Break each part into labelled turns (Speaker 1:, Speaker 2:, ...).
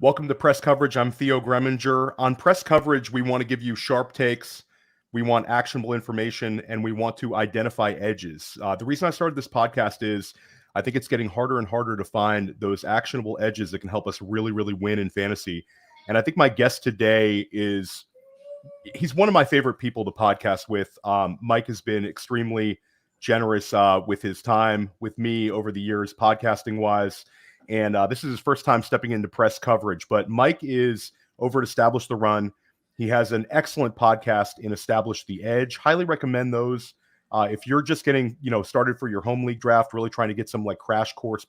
Speaker 1: Welcome to Press Coverage. I'm Theo Gremminger. On Press Coverage, we want to give you sharp takes, we want actionable information, and we want to identify edges. The reason I started this podcast is I think it's getting harder and harder to find those actionable edges that can help us really, really win in fantasy. And I think my guest today he's one of my favorite people to podcast with. Mike has been extremely generous with his time with me over the years, podcasting wise. And this is his first time stepping into press coverage. But Mike is over at Establish the Run. He has an excellent podcast in Establish the Edge. Highly recommend those. If you're just getting started for your home league draft, really trying to get some like crash course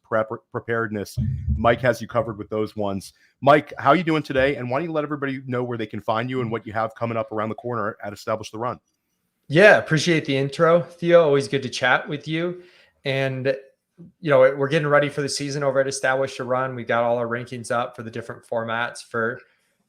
Speaker 1: preparedness, Mike has you covered with those ones. Mike, how are you doing today? And why don't you let everybody know where they can find you and what you have coming up around the corner at Establish the Run?
Speaker 2: Yeah, appreciate the intro, Theo. Always good to chat with you. And we're getting ready for the season over at Establish the Run. We've got all our rankings up for the different formats for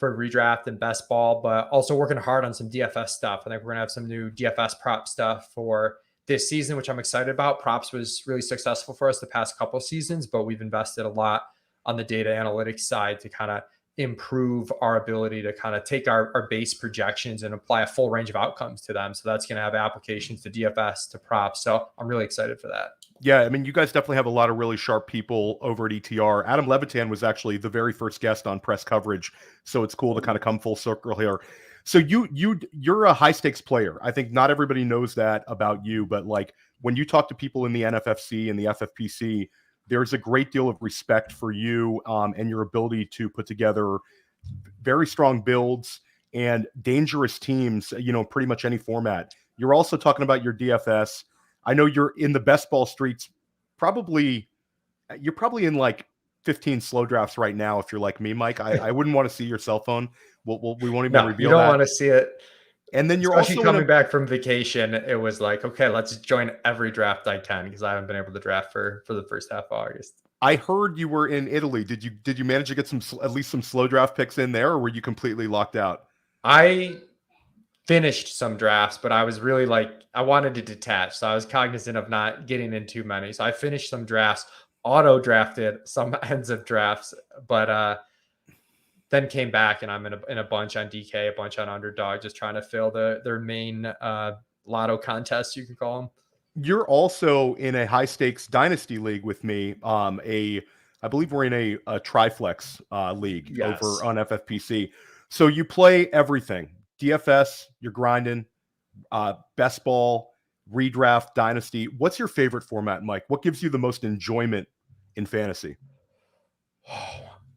Speaker 2: redraft and best ball, but also working hard on some DFS stuff. I think we're going to have some new DFS prop stuff for this season, which I'm excited about. Props was really successful for us the past couple of seasons, but we've invested a lot on the data analytics side to kind of improve our ability to kind of take our base projections and apply a full range of outcomes to them. So that's going to have applications to DFS, to props. So I'm really excited for that.
Speaker 1: Yeah, I mean, you guys definitely have a lot of really sharp people over at ETR. Adam Levitan was actually the very first guest on press coverage, so it's cool to kind of come full circle here. So you're a high stakes player. I think not everybody knows that about you, but like when you talk to people in the NFFC and the FFPC, there's a great deal of respect for you and your ability to put together very strong builds and dangerous teams, pretty much any format. You're also talking about your DFS. I know you're in the best ball streets. You're probably in like 15 slow drafts right now. If you're like me, Mike, I wouldn't want to see your cell phone. We won't even reveal that.
Speaker 2: You don't want to see it.
Speaker 1: And then you're
Speaker 2: especially
Speaker 1: also
Speaker 2: coming back from vacation. It was like, okay, let's join every draft I can because I haven't been able to draft for the first half of August.
Speaker 1: I heard you were in Italy. Did you manage to get at least some slow draft picks in there, or were you completely locked out?
Speaker 2: I finished some drafts, but I was really I wanted to detach. So I was cognizant of not getting in too many. So I finished some drafts, auto drafted some ends of drafts, but then came back and I'm in a bunch on DK, a bunch on Underdog, just trying to fill their main lotto contests, you could call them.
Speaker 1: You're also in a high stakes dynasty league with me. I believe we're in a triflex league over on FFPC. So you play everything. DFS, you're grinding, best ball, redraft, dynasty. What's your favorite format, Mike? What gives you the most enjoyment in fantasy?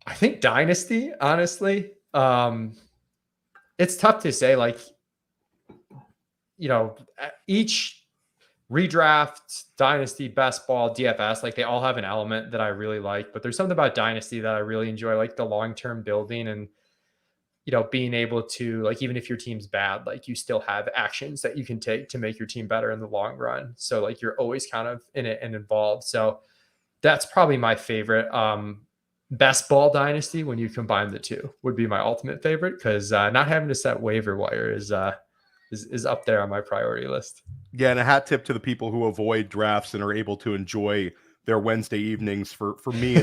Speaker 2: I think dynasty, honestly. It's tough to say, each redraft, dynasty, best ball, DFS, they all have an element that I really like, but there's something about dynasty that I really enjoy, like the long-term building and being able to, even if your team's bad, you still have actions that you can take to make your team better in the long run. So you're always kind of in it and involved. So that's probably my favorite. Best ball dynasty, when you combine the two, would be my ultimate favorite because not having to set waiver wire is up there on my priority list.
Speaker 1: Yeah, and a hat tip to the people who avoid drafts and are able to enjoy their Wednesday evenings. For me,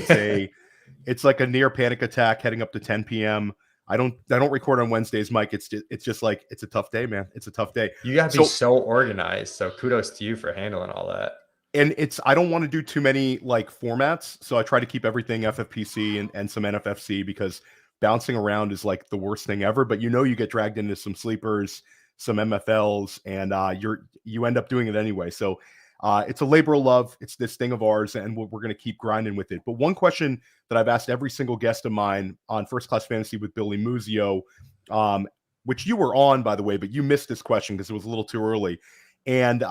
Speaker 1: it's like a near panic attack heading up to 10 p.m. I don't record on Wednesdays, Mike. It's just like, it's a tough day, man. It's a tough day.
Speaker 2: You got to be so organized. So kudos to you for handling all that.
Speaker 1: And I don't want to do too many formats. So I try to keep everything FFPC and some NFFC because bouncing around is the worst thing ever. But you get dragged into some sleepers, some MFLs, and you end up doing it anyway. So it's a labor of love. It's this thing of ours, and we're going to keep grinding with it. But one question that I've asked every single guest of mine on First Class Fantasy with Billy Muzio, which you were on, by the way, but you missed this question because it was a little too early. And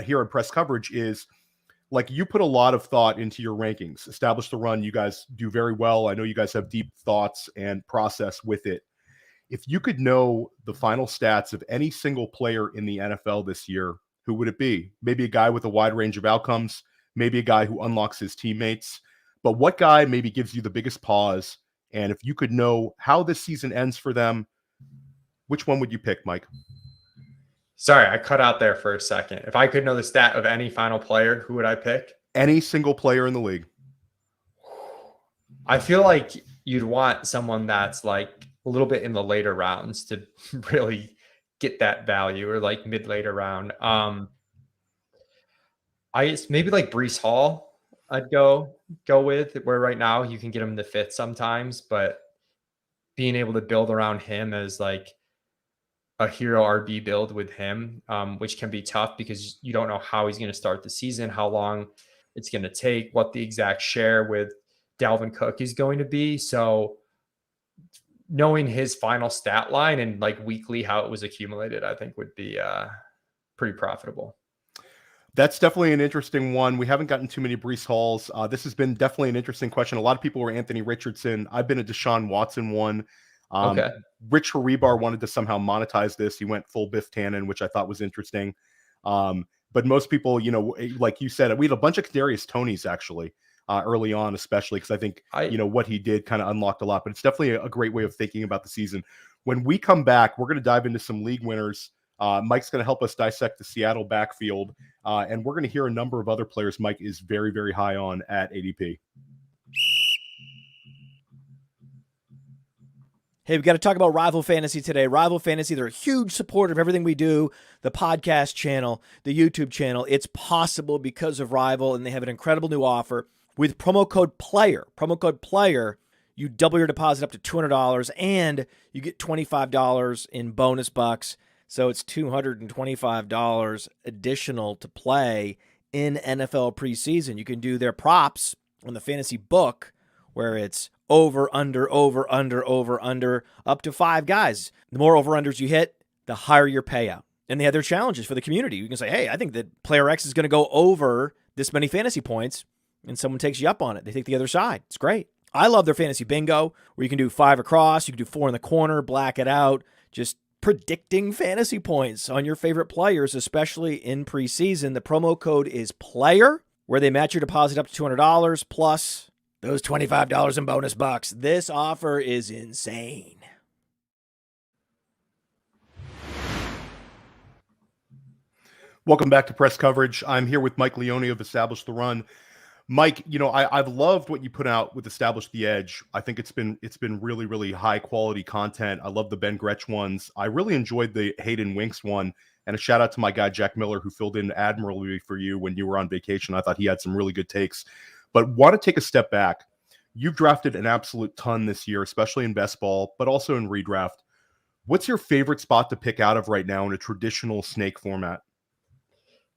Speaker 1: here at Press Coverage is, you put a lot of thought into your rankings. Establish the Run, you guys do very well. I know you guys have deep thoughts and process with it. If you could know the final stats of any single player in the NFL this year, who would it be? Maybe a guy with a wide range of outcomes, maybe a guy who unlocks his teammates, but what guy maybe gives you the biggest pause? And if you could know how this season ends for them, which one would you pick, Mike?
Speaker 2: Sorry, I cut out there for a second. If I could know the stat of any final player, who would I pick?
Speaker 1: Any single player in the league.
Speaker 2: I feel like, you'd want someone that's like a little bit in the later rounds to really get that value, or like mid later round. Maybe like Breece Hall, I'd go with, where right now you can get him in the fifth sometimes, but being able to build around him as like a hero RB build with him, which can be tough because you don't know how he's going to start the season, how long it's going to take, what the exact share with Dalvin Cook is going to be. So knowing his final stat line and like weekly how it was accumulated, I think would be pretty profitable.
Speaker 1: That's definitely an interesting one. We haven't gotten too many Breece Halls. This has been definitely an interesting question. A lot of people were Anthony Richardson. I've been a Deshaun Watson one.
Speaker 2: Okay.
Speaker 1: Rich Haribar wanted to somehow monetize this. He went full Biff Tannen, which I thought was interesting. But most people, like you said, we had a bunch of Kadarius Tonys actually early on, especially because I think what he did kind of unlocked a lot. But it's definitely a great way of thinking about the season. When we come back, we're going to dive into some league winners. Mike's going to help us dissect the Seattle backfield, and we're going to hear a number of other players Mike is very, very high on at ADP.
Speaker 3: Hey, we've got to talk about Rival Fantasy today. Rival Fantasy, they're a huge supporter of everything we do, the podcast channel, the YouTube channel. It's possible because of Rival, and they have an incredible new offer with promo code PLAYER. Promo code PLAYER, you double your deposit up to $200, and you get $25 in bonus bucks. So it's $225 additional to play in NFL preseason. You can do their props on the fantasy book where it's over, under, up to 5 guys. The more over-unders you hit, the higher your payout. And they have their challenges for the community. You can say, hey, I think that player X is going to go over this many fantasy points, and someone takes you up on it. They take the other side. It's great. I love their fantasy bingo, where you can do 5 across, you can do 4 in the corner, black it out, just predicting fantasy points on your favorite players, especially in preseason. The promo code is PLAYER, where they match your deposit up to $200 plus those $25 in bonus bucks. This offer is insane.
Speaker 1: Welcome back to Press Coverage. I'm here with Mike Leone of Establish the Run. Mike, I've loved what you put out with Establish the Edge. I think it's been really, really high quality content. I love the Ben Gretsch ones. I really enjoyed the Hayden Winks one. And a shout out to my guy, Jack Miller, who filled in admirably for you when you were on vacation. I thought he had some really good takes. But want to take a step back. You've drafted an absolute ton this year, especially in best ball, but also in redraft. What's your favorite spot to pick out of right now in a traditional snake format?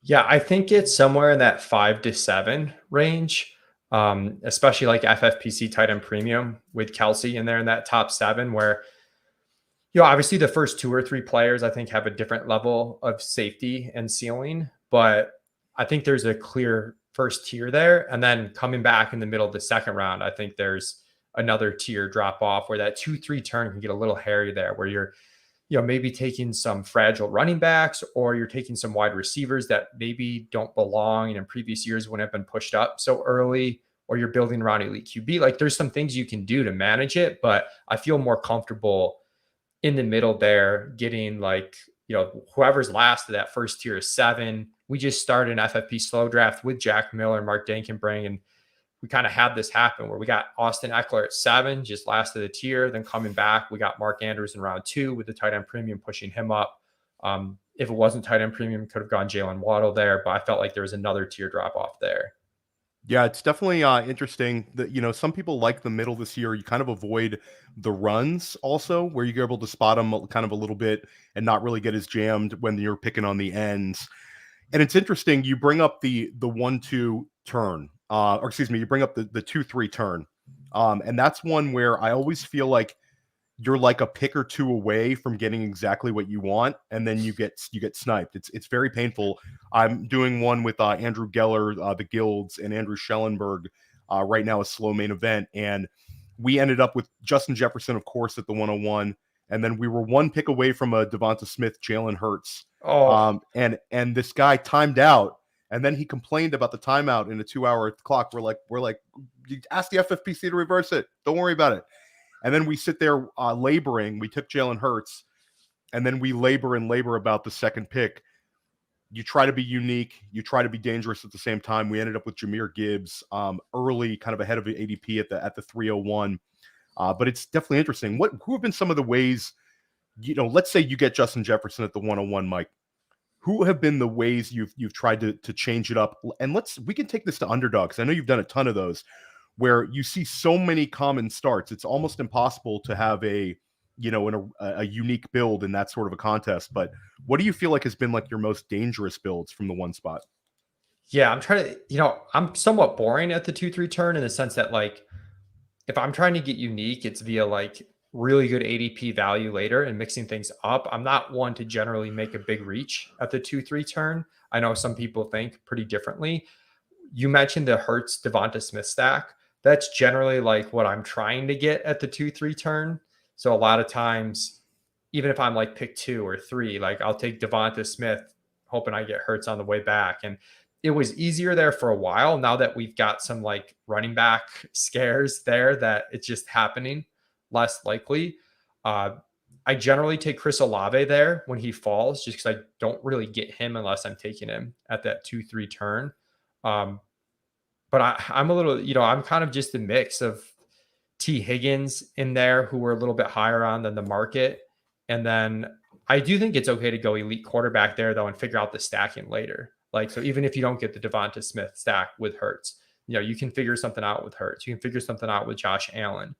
Speaker 2: Yeah, I think it's somewhere in that 5 to 7 range, especially like FFPC tight end premium with Kelsey in there in that top 7, where, obviously the first 2 or 3 players I think have a different level of safety and ceiling, but I think there's a clear first tier there. And then coming back in the middle of the second round, I think there's another tier drop off where that 2-3 turn can get a little hairy there, where you're maybe taking some fragile running backs, or you're taking some wide receivers that maybe don't belong and in previous years wouldn't have been pushed up so early, or you're building around elite QB. Like there's some things you can do to manage it, but I feel more comfortable in the middle there, getting like, whoever's last of that first tier is 7. We just started an FFP slow draft with Jack Miller and Mark Dankenbring, and we kind of had this happen where we got Austin Eckler at 7, just last of the tier. Then coming back, we got Mark Andrews in round 2 with the tight end premium pushing him up. If it wasn't tight end premium, could have gone Jalen Waddle there, but I felt like there was another tier drop off there.
Speaker 1: Yeah, it's definitely interesting that, some people like the middle this year. You kind of avoid the runs also, where you're able to spot them kind of a little bit and not really get as jammed when you're picking on the ends. And it's interesting. You bring up the 1-2 turn. You bring up the 2-3 turn. And that's one where I always feel like you're like a pick or 2 away from getting exactly what you want, and then you get sniped. It's very painful. I'm doing one with Andrew Geller, the Guilds, and Andrew Schellenberg right now, a slow main event, and we ended up with Justin Jefferson, of course, at the 101, and then we were 1 pick away from a Devonta Smith, Jalen Hurts. And this guy timed out. And then he complained about the timeout in a 2-hour clock. We're like, you ask the FFPC to reverse it. Don't worry about it. And then we sit there laboring. We took Jalen Hurts, and then we labor about the second pick. You try to be unique. You try to be dangerous at the same time. We ended up with Jahmyr Gibbs early, kind of ahead of the ADP at the 301. But it's definitely interesting. Who have been some of the ways, let's say you get Justin Jefferson at the 101, Mike. Who have been the ways you've tried to change it up? And we can take this to underdogs. I know you've done a ton of those where you see so many common starts. It's almost impossible to have a unique build in that sort of a contest. But what do you feel like has been like your most dangerous builds from the one spot?
Speaker 2: Yeah, I'm trying to, I'm somewhat boring at the 2-3 turn in the sense that like, if I'm trying to get unique, it's via like really good ADP value later and mixing things up. I'm not one to generally make a big reach at the 2-3 turn. I know some people think pretty differently. You mentioned the Hurts Devonta Smith stack. That's generally like what I'm trying to get at the 2-3 turn. So a lot of times, even if I'm like pick 2 or 3, like I'll take Devonta Smith, hoping I get Hurts on the way back. And it was easier there for a while. Now that we've got some like running back scares there, that it's just happening less likely. I generally take Chris Olave there when he falls, just because I don't really get him unless I'm taking him at that 2-3 turn. But I'm a little, I'm kind of just a mix of T. Higgins in there, who we're a little bit higher on than the market. And then I do think it's okay to go elite quarterback there, though, and figure out the stacking later. Like, so even if you don't get the Devonta Smith stack with Hurts, you can figure something out with Hurts. You can figure something out with Josh Allen.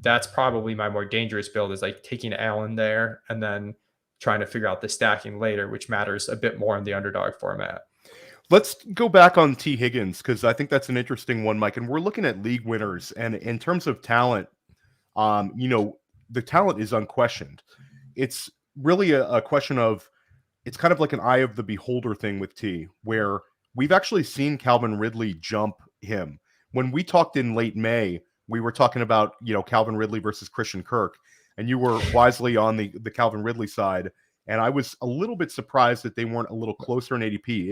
Speaker 2: That's probably my more dangerous build, is like taking Allen there and then trying to figure out the stacking later, which matters a bit more in the underdog format.
Speaker 1: Let's go back on T. Higgins, because I think that's an interesting one, Mike. And we're looking at league winners. And in terms of talent, the talent is unquestioned. It's really a question of, it's kind of like an eye of the beholder thing with T, where we've actually seen Calvin Ridley jump him. When we talked in late May, we were talking about, Calvin Ridley versus Christian Kirk, and you were wisely on the Calvin Ridley side. And I was a little bit surprised that they weren't a little closer in ADP.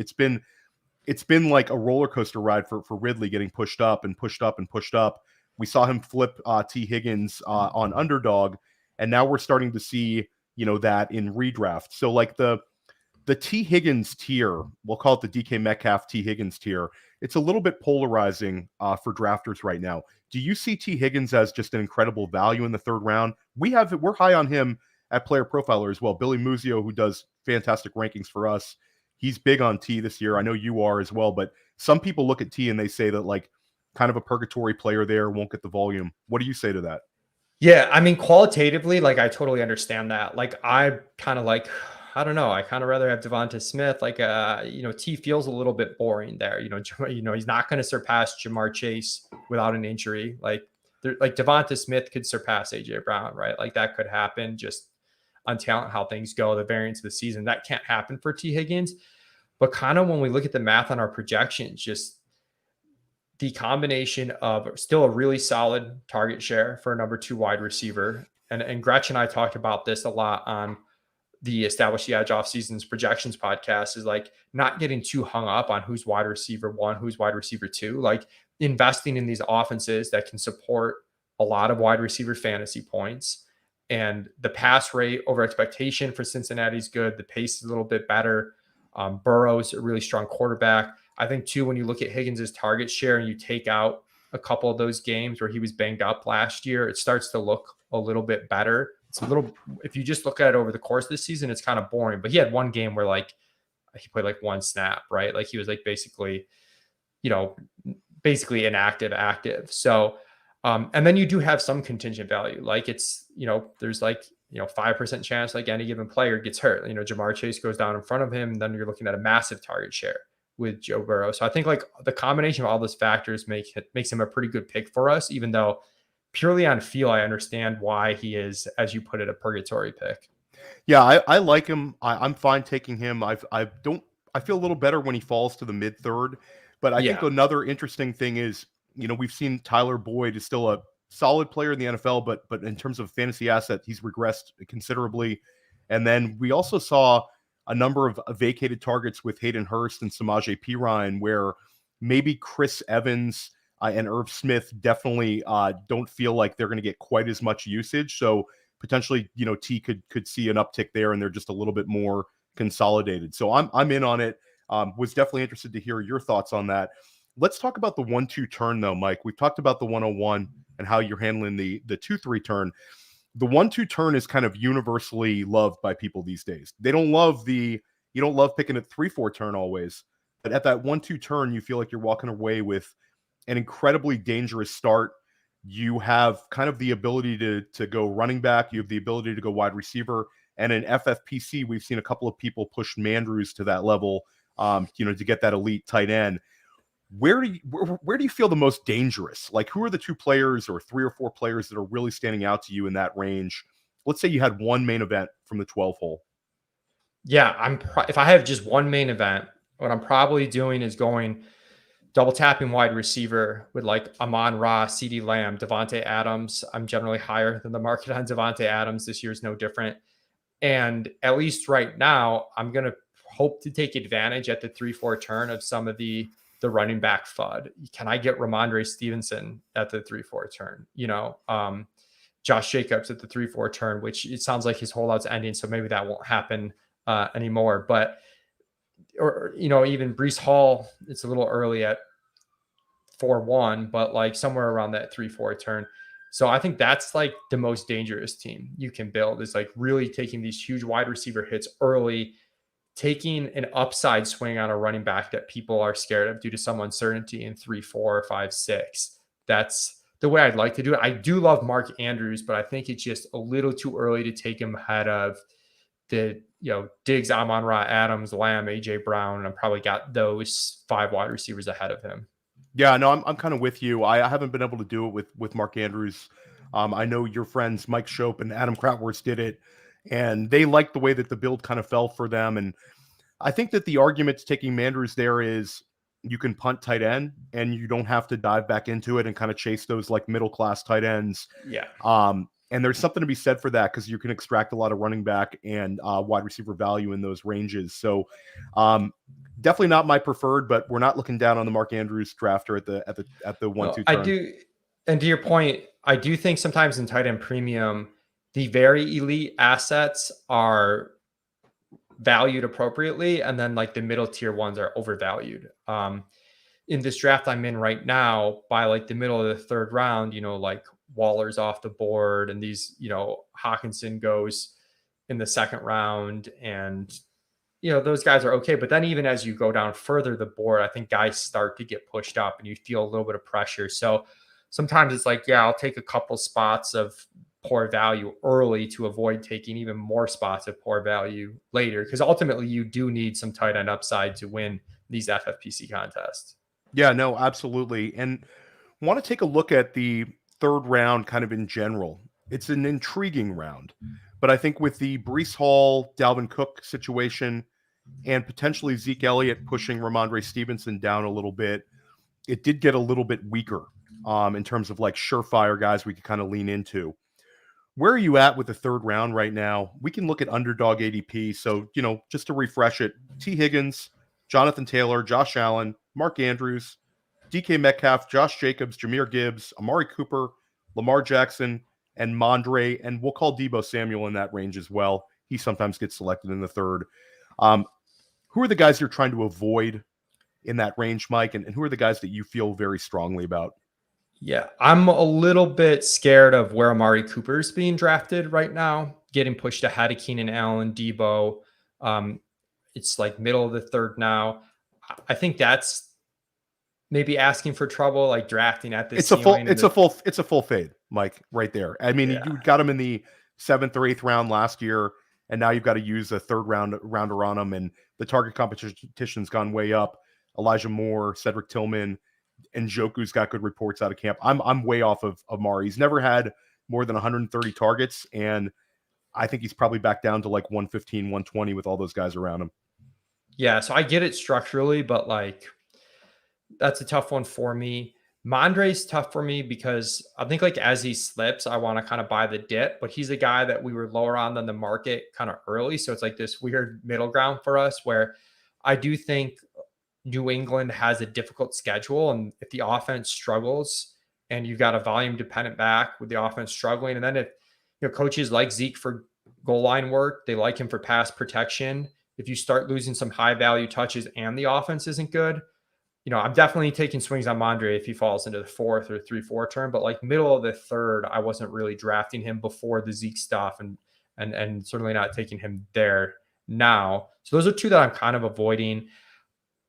Speaker 1: It's been like a roller coaster ride for Ridley, getting pushed up and pushed up and pushed up. We saw him flip T. Higgins on underdog, and now we're starting to see, that in redraft. So like the T. Higgins tier, we'll call it the DK Metcalf T. Higgins tier. It's a little bit polarizing for drafters right now. Do you see T. Higgins as just an incredible value in the third round? We're high on him at Player Profiler as well. Billy Muzio, who does fantastic rankings for us, he's big on T this year. I know you are as well, but some people look at T and they say that like kind of a purgatory player there, won't get the volume. What do you say to that?
Speaker 2: Yeah, I mean, qualitatively, like I totally understand that. Like I kind of like, I don't know, I kind of rather have Devonta Smith. Like, T feels a little bit boring there. He's not going to surpass Jamar Chase without an injury. Like Devonta Smith could surpass AJ Brown, right? Like that could happen just on talent, how things go, the variance of the season. That can't happen for T. Higgins. But kind of when we look at the math on our projections, just the combination of still a really solid target share for a number 2 wide receiver. And Gretchen and I talked about this a lot on the Establish the Edge Off Seasons Projections podcast, is like not getting too hung up on who's wide receiver 1, who's wide receiver 2, like investing in these offenses that can support a lot of wide receiver fantasy points. And the pass rate over expectation for Cincinnati is good. The pace is a little bit better. Burrow's a really strong quarterback. I think too, when you look at Higgins' target share and you take out a couple of those games where he was banged up last year, it starts to look a little bit better. It's a little, if you just look at it over the course of the season, it's kind of boring. But he had one game where like he played like one snap, right? Like he was like basically inactive, active. So, and then you do have some contingent value. Like it's, there's like, 5% chance like any given player gets hurt. Jamar Chase goes down in front of him, and then you're looking at a massive target share with Joe Burrow. So I think like the combination of all those factors makes him a pretty good pick for us, even though purely on feel, I understand why he is, as you put it, a purgatory pick.
Speaker 1: Yeah, I like him. I'm fine taking him. I feel a little better when he falls to the mid third, but I think another interesting thing is, we've seen Tyler Boyd is still a solid player in the NFL, but in terms of fantasy asset, he's regressed considerably. And then we also saw a number of vacated targets with Hayden Hurst and Samaje Perine, where maybe Chris Evans and Irv Smith definitely don't feel like they're going to get quite as much usage. So potentially, T could see an uptick there, and they're just a little bit more consolidated. So I'm in on it. Was definitely interested to hear your thoughts on that. Let's talk about the 1-2 turn though, Mike. We've talked about the 101. and how you're handling the 2-3 turn. The 1-2 turn is kind of universally loved by people these days. They don't love you don't love picking a 3-4 turn always, but at that 1-2 turn, you feel like you're walking away with an incredibly dangerous start. You have kind of the ability to go running back. You have the ability to go wide receiver. And in FFPC, we've seen a couple of people push Mandrews to that level, to get that elite tight end. Where do you feel the most dangerous? Like, who are the 2 players or 3 or 4 players that are really standing out to you in that range? Let's say you had one main event from the 12 hole.
Speaker 2: Yeah, if I have just one main event, what I'm probably doing is going double tapping wide receiver with like Amon-Ra, CeeDee Lamb, Devontae Adams. I'm generally higher than the market on Devontae Adams. This year is no different. And at least right now, I'm going to hope to take advantage at the 3-4 turn of some of the running back FUD. Can I get Ramondre Stevenson at the 3-4 turn? Josh Jacobs at the 3-4 turn, which it sounds like his holdout's ending, so maybe that won't happen anymore. But even Breece Hall, it's a little early at 4-1, but like somewhere around that 3-4 turn. So I think that's like the most dangerous team you can build, is like really taking these huge wide receiver hits early, taking an upside swing on a running back that people are scared of due to some uncertainty in 3, 4, 5, 6. That's the way I'd like to do it. I do love Mark Andrews, but I think it's just a little too early to take him ahead of the, Diggs, Amon-Ra, Adams, Lamb, AJ Brown. And I've probably got those 5 wide receivers ahead of him.
Speaker 1: Yeah, no, I'm kind of with you. I haven't been able to do it with Mark Andrews. I know your friends Mike Shope and Adam Krautwurst did it, and they liked the way that the build kind of fell for them. And I think that the argument to taking Mandrews there is you can punt tight end, and you don't have to dive back into it and kind of chase those like middle class tight ends.
Speaker 2: Yeah.
Speaker 1: And there's something to be said for that, because you can extract a lot of running back and wide receiver value in those ranges. So definitely not my preferred, but we're not looking down on the Mark Andrews drafter at the 1-2 turn.
Speaker 2: I do, and to your point, I do think sometimes in tight end premium, the very elite assets are valued appropriately, and then like the middle tier ones are overvalued. In this draft I'm in right now, by like the middle of the 3rd round, like Waller's off the board, and these, Hawkinson goes in the 2nd round, and those guys are okay. But then even as you go down further the board, I think guys start to get pushed up and you feel a little bit of pressure. So sometimes it's like, yeah, I'll take a couple spots of poor value early to avoid taking even more spots of poor value later, because ultimately you do need some tight end upside to win these FFPC contests.
Speaker 1: Yeah, no, absolutely. And want to take a look at the 3rd round kind of in general. It's an intriguing round. But I think with the Breece Hall, Dalvin Cook situation, and potentially Zeke Elliott pushing Ramondre Stevenson down a little bit, it did get a little bit weaker in terms of like surefire guys we could kind of lean into. Where are you at with the 3rd round right now? We can look at underdog ADP. So, just to refresh it, T. Higgins, Jonathan Taylor, Josh Allen, Mark Andrews, DK Metcalf, Josh Jacobs, Jahmyr Gibbs, Amari Cooper, Lamar Jackson, and Mondre, and we'll call Deebo Samuel in that range as well. He sometimes gets selected in the 3rd. Who are the guys you're trying to avoid in that range, Mike? And who are the guys that you feel very strongly about?
Speaker 2: Yeah, I'm a little bit scared of where Amari Cooper's being drafted right now, getting pushed ahead of Keenan Allen, Deebo. It's like middle of the 3rd now. I think that's maybe asking for trouble, like drafting at this.
Speaker 1: It's a full fade, Mike, right there. I mean, you got him in the 7th or 8th round last year, and now you've got to use a 3rd rounder on him, and the target competition's gone way up. Elijah Moore, Cedric Tillman, and Njoku's got good reports out of camp. I'm way off of Amari. He's never had more than 130 targets, and I think he's probably back down to like 115, 120 with all those guys around him.
Speaker 2: Yeah, so I get it structurally, but like that's a tough one for me. Mondre's tough for me because I think like as he slips, I want to kind of buy the dip, but he's a guy that we were lower on than the market kind of early. So it's like this weird middle ground for us where I do think New England has a difficult schedule. And if the offense struggles and you've got a volume dependent back with the offense struggling, and then if coaches like Zeke for goal line work, they like him for pass protection. If you start losing some high value touches and the offense isn't good, I'm definitely taking swings on Mondre if he falls into the 4th or 3-4 turn, but like middle of the 3rd, I wasn't really drafting him before the Zeke stuff and certainly not taking him there now. So those are two that I'm kind of avoiding.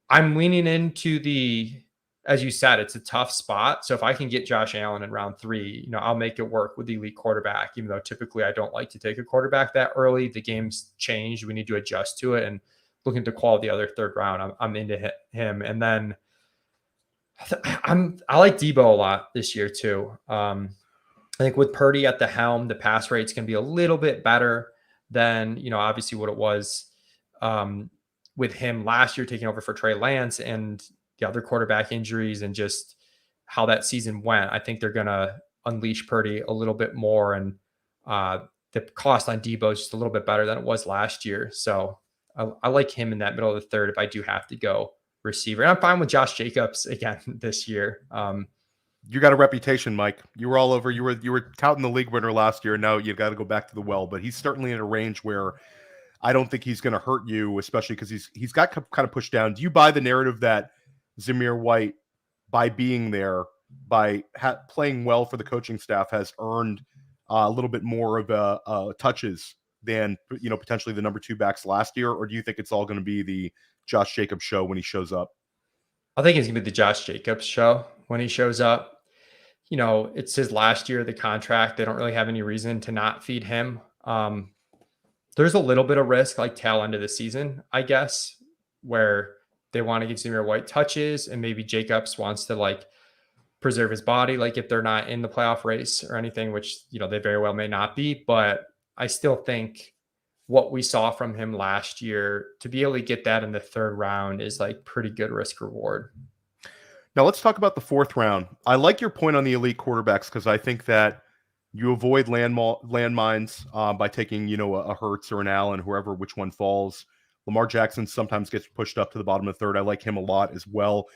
Speaker 2: I'm leaning into as you said, it's a tough spot. So if I can get Josh Allen in round 3, I'll make it work with the elite quarterback, even though typically I don't like to take a quarterback that early. The game's changed. We need to adjust to it. And looking to quality the other 3rd round, I'm into him. And then I like Debo a lot this year too. I think with Purdy at the helm, the pass rate's going to be a little bit better than, obviously what it was with him last year taking over for Trey Lance and the other quarterback injuries and just how that season went. I think they're going to unleash Purdy a little bit more. And the cost on Debo is just a little bit better than it was last year. So I like him in that middle of the 3rd if I do have to go receiver. And I'm fine with Josh Jacobs again this year.
Speaker 1: You got a reputation, Mike. You were all over. You were touting the league winner last year. Now you got to go back to the well. But he's certainly in a range where I don't think he's going to hurt you, especially because he's got kind of pushed down. Do you buy the narrative that Zamir White, by being there, by playing well for the coaching staff, has earned a little bit more of touches than potentially the number 2 backs last year? Or do you think it's all going to be the Josh Jacobs show when he shows up?
Speaker 2: I think it's going to be the Josh Jacobs show when he shows up. It's his last year of the contract. They don't really have any reason to not feed him. There's a little bit of risk, like tail end of the season, I guess, where they want to give Zamir White touches and maybe Jacobs wants to like preserve his body, like if they're not in the playoff race or anything, which, they very well may not be. But I still think what we saw from him last year, to be able to get that in the 3rd round is like pretty good risk reward.
Speaker 1: Now let's talk about the 4th round. I like your point on the elite quarterbacks because I think that you avoid landmines by taking, a Hurts or an Allen, which one falls. Lamar Jackson sometimes gets pushed up to the bottom of the 3rd. I like him a lot as well.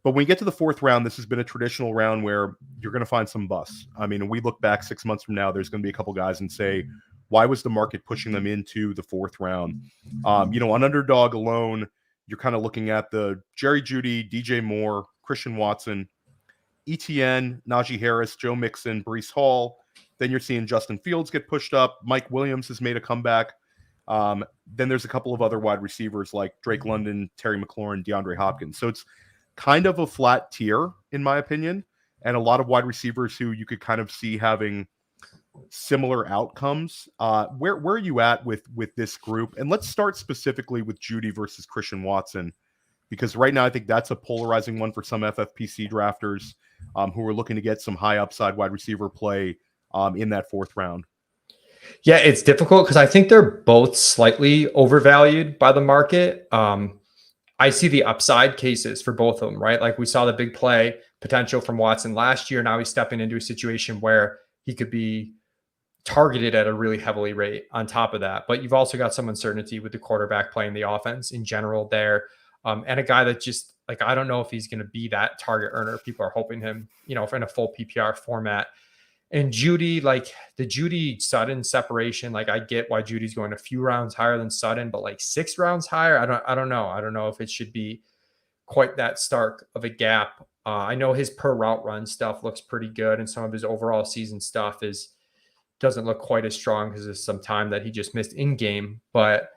Speaker 1: But when you get to the 4th round, this has been a traditional round where you're going to find some busts. I mean, we look back 6 months from now, there's going to be a couple guys and say, why was the market pushing them into the 4th round? On underdog alone, you're kind of looking at the Jerry Jeudy, DJ Moore, Christian Watson, ETN, Naji Harris, Joe Mixon, Breece Hall. Then you're seeing Justin Fields get pushed up. Mike Williams has made a comeback. Then there's a couple of other wide receivers like Drake London, Terry McLaurin, DeAndre Hopkins. So it's kind of a flat tier, in my opinion, and a lot of wide receivers who you could kind of see having similar outcomes. Where are you at with this group? And let's start specifically with Jeudy versus Christian Watson, because right now I think that's a polarizing one for some FFPC drafters who are looking to get some high upside wide receiver play in that 4th round.
Speaker 2: Yeah, it's difficult because I think they're both slightly overvalued by the market. I see the upside cases for both of them, right? Like we saw the big play potential from Watson last year. Now he's stepping into a situation where he could be targeted at a really heavily rate on top of that. But you've also got some uncertainty with the quarterback playing the offense in general there. And a guy that just like, I don't know if he's going to be that target earner. People are hoping him, in a full PPR format. And Jeudy, like the Jeudy Sutton separation, like I get why Judy's going a few rounds higher than Sutton, but like 6 rounds higher, I don't know. I don't know if it should be quite that stark of a gap. I know his per route run stuff looks pretty good, and some of his overall season stuff doesn't look quite as strong because there's some time that he just missed in game. But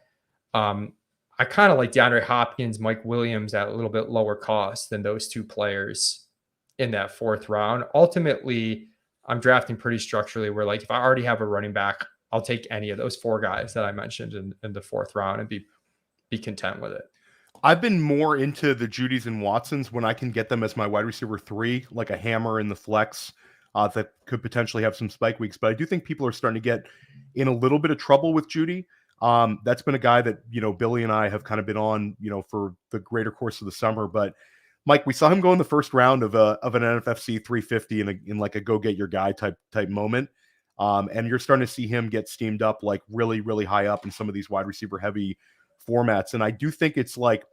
Speaker 2: I kind of like DeAndre Hopkins, Mike Williams at a little bit lower cost than those 2 players in that 4th round. Ultimately, I'm drafting pretty structurally where like if I already have a running back, I'll take any of those 4 guys that I mentioned in the 4th round and be content with it.
Speaker 1: I've been more into the Judys and Watsons when I can get them as my wide receiver 3, like a hammer in the flex that could potentially have some spike weeks. But I do think people are starting to get in a little bit of trouble with Jeudy. That's been a guy that, Billy and I have kind of been on, for the greater course of the summer. But Mike, we saw him go in the 1st round of an NFFC 350 in like a go get your guy type moment. And you're starting to see him get steamed up like really, really high up in some of these wide receiver heavy formats. And I do think it's like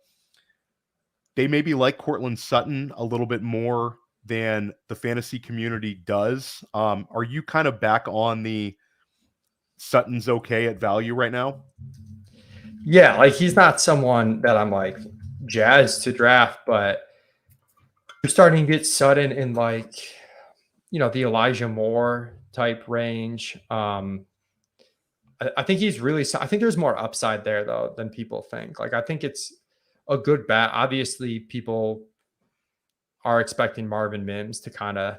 Speaker 1: they maybe like Cortland Sutton a little bit more than the fantasy community does. Are you kind of back on the Sutton's okay at value right now?
Speaker 2: Yeah, like he's not someone that I'm like jazzed to draft, but You're starting to get Sutton in like, the Elijah Moore type range. I think I think there's more upside there though than people think. Like, I think it's a good bet. Obviously, people are expecting Marvin Mims to kind of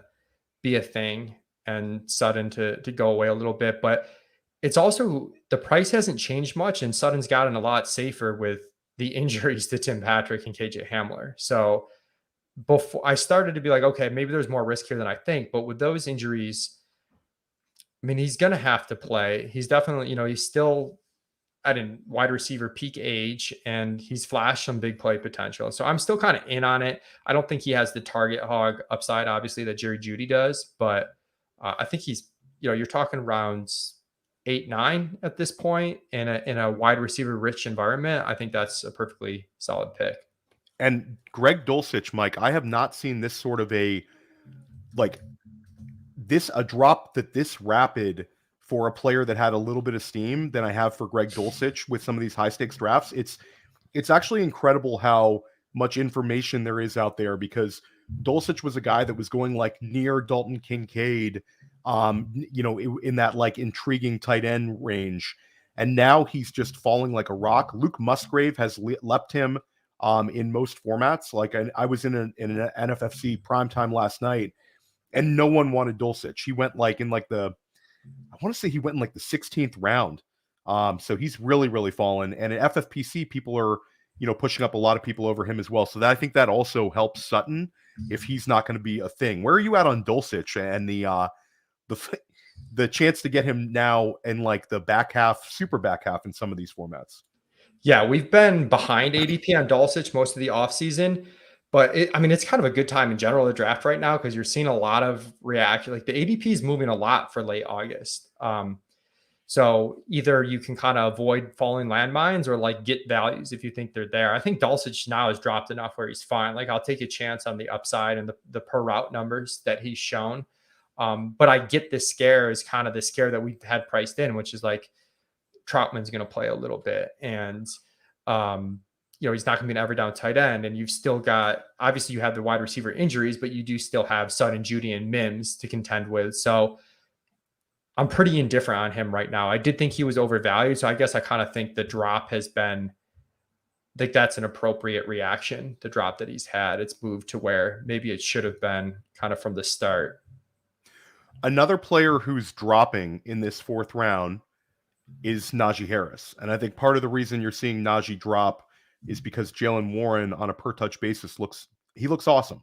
Speaker 2: be a thing and Sutton to go away a little bit, but it's also the price hasn't changed much, and Sutton's gotten a lot safer with the injuries to Tim Patrick and KJ Hamler. So before I started to be like, okay, maybe there's more risk here than I think, but with those injuries, I mean, he's going to have to play. He's definitely, he's still at a wide receiver peak age, and he's flashed some big play potential. So I'm still kind of in on it. I don't think he has the target hog upside, obviously, that Jerry Jeudy does, but I think he's, you're talking rounds 8, 9 at this point in a wide receiver rich environment. I think that's a perfectly solid pick.
Speaker 1: And Greg Dulcich, Mike, I have not seen this sort of a drop this rapid for a player that had a little bit of steam than I have for Greg Dulcich with some of these high stakes drafts. It's actually incredible how much information there is out there, because Dulcich was a guy that was going like near Dalton Kincaid, in that like intriguing tight end range. And now he's just falling like a rock. Luke Musgrave has leapt him in most formats. Like I was in an NFFC primetime last night, and no one wanted Dulcich. He went like in like I want to say he went in like the 16th round. So he's really, really fallen. And at FFPC, people are, pushing up a lot of people over him as well. So I think that also helps Sutton if he's not going to be a thing. Where are you at on Dulcich and the chance to get him now in like the back half, super back half in some of these formats?
Speaker 2: Yeah, we've been behind ADP on Dulcich most of the offseason, but it's kind of a good time in general to draft right now because you're seeing a lot of reaction. Like the ADP is moving a lot for late August. So either you can kind of avoid falling landmines or like get values if you think they're there. I think Dulcich now has dropped enough where he's fine. Like I'll take a chance on the upside and the per route numbers that he's shown. But I get the scare is kind of the scare that we've had priced in, which is like Troutman's going to play a little bit. And, he's not going to be an every down tight end. And you've still got, obviously you have the wide receiver injuries, but you do still have Sutton, Jeudy, and Mims to contend with. So I'm pretty indifferent on him right now. I did think he was overvalued. So I guess I kind of think the drop has been, like that's an appropriate reaction, the drop that he's had. It's moved to where maybe it should have been kind of from the start.
Speaker 1: Another player who's dropping in this 4th round is Naji Harris. And I think part of the reason you're seeing Naji drop is because Jalen Warren on a per touch basis looks awesome.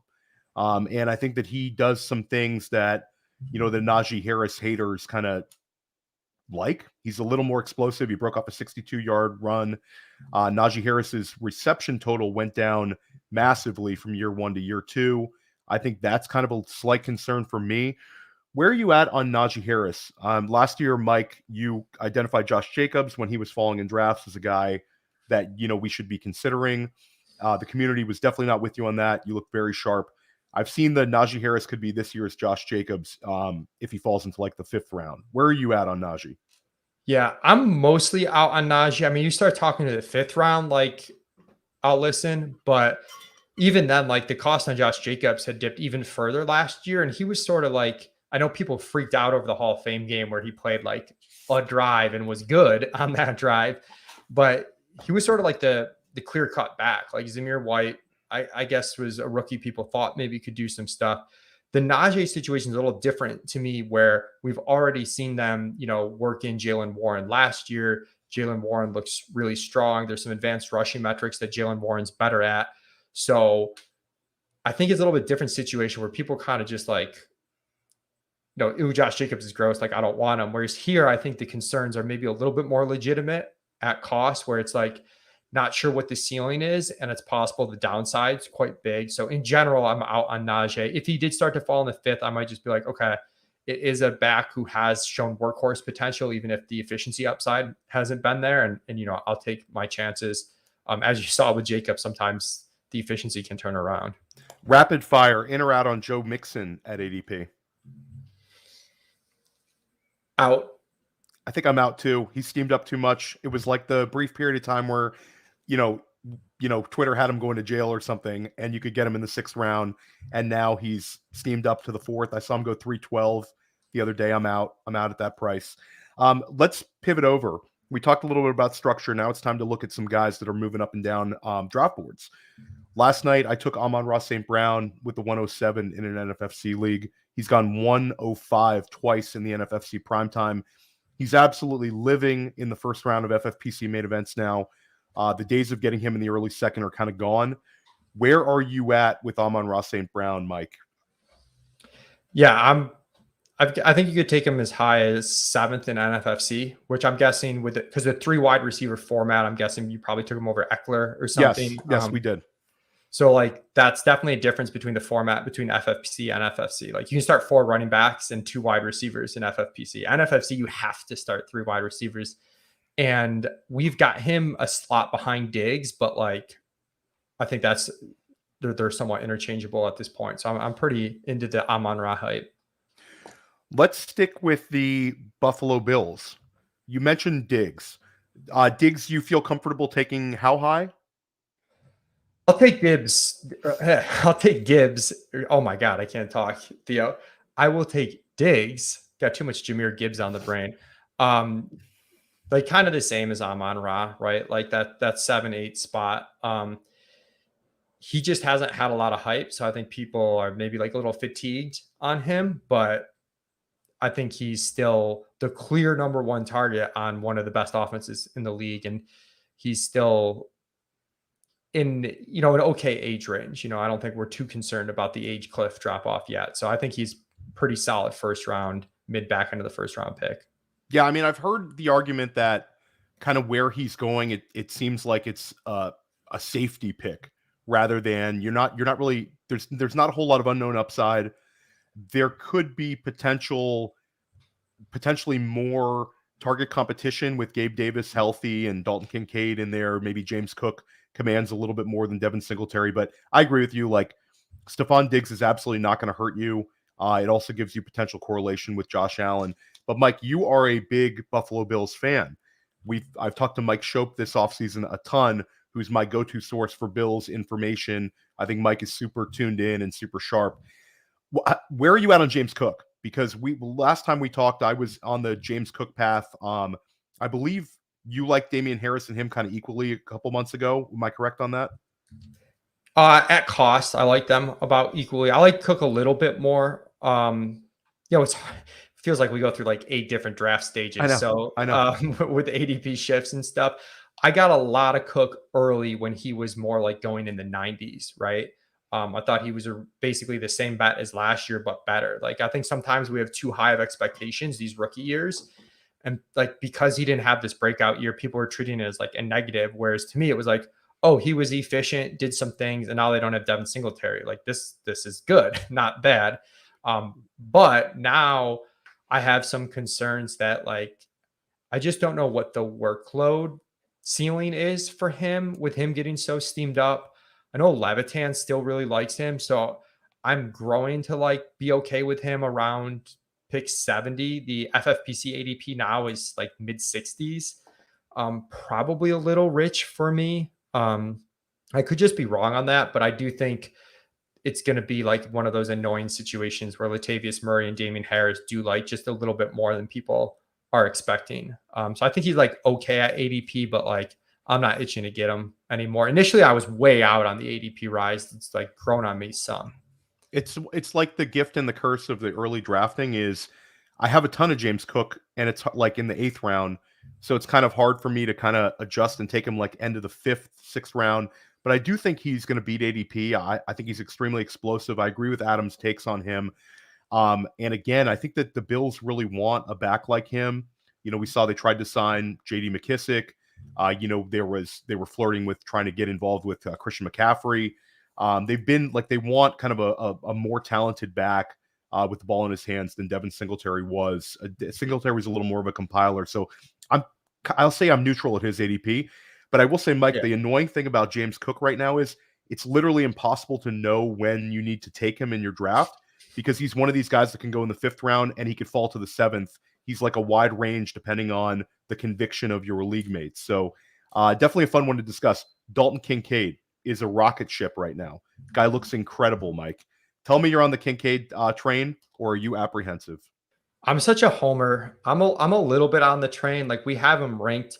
Speaker 1: And I think that he does some things that, the Naji Harris haters kind of like. He's a little more explosive. He broke off a 62-yard run. Naji Harris's reception total went down massively from year 1 to year 2. I think that's kind of a slight concern for me. Where are you at on Naji Harris? Last year, Mike, you identified Josh Jacobs when he was falling in drafts as a guy that, we should be considering. The community was definitely not with you on that. You look very sharp. I've seen the Naji Harris could be this year's Josh Jacobs if he falls into like the 5th round. Where are you at on Naji?
Speaker 2: Yeah, I'm mostly out on Naji. I mean, you start talking to the 5th round, like I'll listen, but even then, like the cost on Josh Jacobs had dipped even further last year. And he was sort of like, I know people freaked out over the Hall of Fame game where he played like a drive and was good on that drive, but he was sort of like the clear cut back. Like Zamir White, I guess was a rookie. People thought maybe could do some stuff. The Najee situation is a little different to me, where we've already seen them, work in Jalen Warren last year. Jalen Warren looks really strong. There's some advanced rushing metrics that Jalen Warren's better at. So I think it's a little bit different situation where people kind of just like, Josh Jacobs is gross. Like, I don't want him. Whereas here, I think the concerns are maybe a little bit more legitimate at cost, where it's like, not sure what the ceiling is, and it's possible the downside's quite big. So in general, I'm out on Najee. If he did start to fall in the 5th, I might just be like, okay, it is a back who has shown workhorse potential, even if the efficiency upside hasn't been there. And I'll take my chances. As you saw with Jacob, sometimes the efficiency can turn around.
Speaker 1: Rapid fire, in or out on Joe Mixon at ADP?
Speaker 2: Out.
Speaker 1: I think I'm out too. He steamed up too much. It was like the brief period of time where, Twitter had him going to jail or something, and you could get him in the 6th round, and now he's steamed up to the 4th. I saw him go 312 the other day. I'm out at that price. Let's pivot over. We talked a little bit about structure. Now it's time to look at some guys that are moving up and down draft boards. Last night, I took Amon-Ra St. Brown with the 107 in an NFFC league. He's gone 105 twice in the NFFC primetime. He's absolutely living in the first round of FFPC main events now. The days of getting him in the early 2nd are kind of gone. Where are you at with Amon-Ra St. Brown, Mike?
Speaker 2: Yeah, I think you could take him as high as 7th in NFFC, which I'm guessing with it because the 3 wide receiver format, I'm guessing you probably took him over Eckler or something.
Speaker 1: Yes, we did.
Speaker 2: So like that's definitely a difference between the format between FFPC and FFC. Like you can start 4 running backs and 2 wide receivers in FFPC. NFFC, you have to start 3 wide receivers. And we've got him a slot behind Diggs, but like I think they're somewhat interchangeable at this point. So I'm pretty into the Amon-Ra hype.
Speaker 1: Let's stick with the Buffalo Bills. You mentioned Diggs. Diggs, you feel comfortable taking how high?
Speaker 2: I'll take Gibbs. Oh my God, I can't talk, Theo. I will take Diggs. Got too much Jahmyr Gibbs on the brain. Like kind of the same as Amon-Ra, right? Like that 7-8 spot. He just hasn't had a lot of hype. So I think people are maybe like a little fatigued on him, but I think he's still the clear number 1 target on one of the best offenses in the league. And he's still in, an okay age range. I don't think we're too concerned about the age cliff drop off yet. So I think he's pretty solid first round, mid back end of the first round pick.
Speaker 1: Yeah. I mean, I've heard the argument that kind of where he's going, it seems like it's a safety pick rather than you're not really, there's not a whole lot of unknown upside. There could be potentially more target competition with Gabe Davis healthy and Dalton Kincaid in there. Maybe James Cook commands a little bit more than Devin Singletary, but I agree with you. Like Stephon Diggs is absolutely not going to hurt you. It also gives you potential correlation with Josh Allen. But Mike, you are a big Buffalo Bills fan. I've talked to Mike Shope this offseason a ton, who's my go-to source for Bills information. I think Mike is super tuned in and super sharp. Where are you at on James Cook? Because last time we talked, I was on the James Cook path. I believe you like Damian Harris and him kind of equally a couple months ago. Am I correct on that?
Speaker 2: At cost, I like them about equally. I like Cook a little bit more. It feels like we go through like 8 different draft stages.
Speaker 1: I know.
Speaker 2: With ADP shifts and stuff, I got a lot of Cook early when he was more like going in the 90s, right? I thought he was basically the same bet as last year, but better. Like I think sometimes we have too high of expectations these rookie years. And like, because he didn't have this breakout year, people were treating it as like a negative. Whereas to me, it was like, oh, he was efficient, did some things, and now they don't have Devin Singletary. Like this is good, not bad. But now I have some concerns that like, I just don't know what the workload ceiling is for him with him getting so steamed up. I know Levitan still really likes him. So I'm growing to like be okay with him around pick 70. The FFPC ADP now is like mid 60s. Probably a little rich for me. I could just be wrong on that, but I do think it's going to be like one of those annoying situations where Latavius Murray and Damian Harris do like just a little bit more than people are expecting. So I think he's like okay at ADP, but like I'm not itching to get him anymore. Initially, I was way out on the ADP rise. It's like grown on me some.
Speaker 1: It's like the gift and the curse of the early drafting is I have a ton of James Cook and it's like in the 8th round. So it's kind of hard for me to kind of adjust and take him like end of the 5th, 6th round. But I do think he's going to beat ADP. I think he's extremely explosive. I agree with Adam's takes on him. And again, I think that the Bills really want a back like him. We saw they tried to sign J.D. McKissick. They were flirting with trying to get involved with Christian McCaffrey. They've been like they want kind of a more talented back with the ball in his hands than Devin Singletary was. Singletary was a little more of a compiler. So I'll say I'm neutral at his ADP. But I will say, Mike, The annoying thing about James Cook right now is it's literally impossible to know when you need to take him in your draft because he's one of these guys that can go in the 5th round and he could fall to the 7th. He's like a wide range depending on the conviction of your league mates. So definitely a fun one to discuss. Dalton Kincaid is a rocket ship right now. Guy looks incredible, Mike. Tell me you're on the Kincaid train, or are you apprehensive?
Speaker 2: I'm such a homer. I'm a little bit on the train. Like, we have him ranked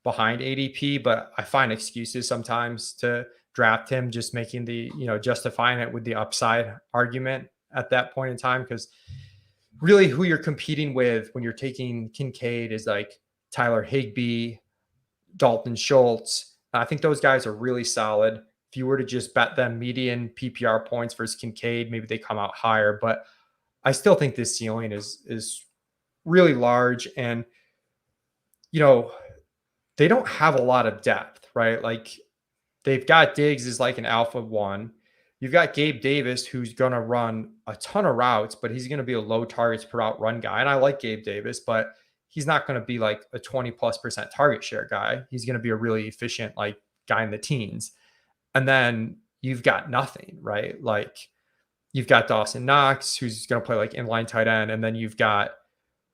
Speaker 2: behind ADP, but I find excuses sometimes to draft him, just making the, justifying it with the upside argument at that point in time. Because really who you're competing with when you're taking Kincaid is like Tyler Higbee, Dalton Schultz. I think those guys are really solid. If you were to just bet them median PPR points versus Kincaid, maybe they come out higher, but I still think this ceiling is really large. And, they don't have a lot of depth, right? Like, they've got Diggs as like an alpha one. You've got Gabe Davis, who's going to run a ton of routes, but he's going to be a low targets per route run guy. And I like Gabe Davis, but he's not going to be like a 20+% target share guy. He's going to be a really efficient like guy in the teens. And then you've got nothing, right? Like, you've got Dawson Knox, who's going to play like inline tight end. And then you've got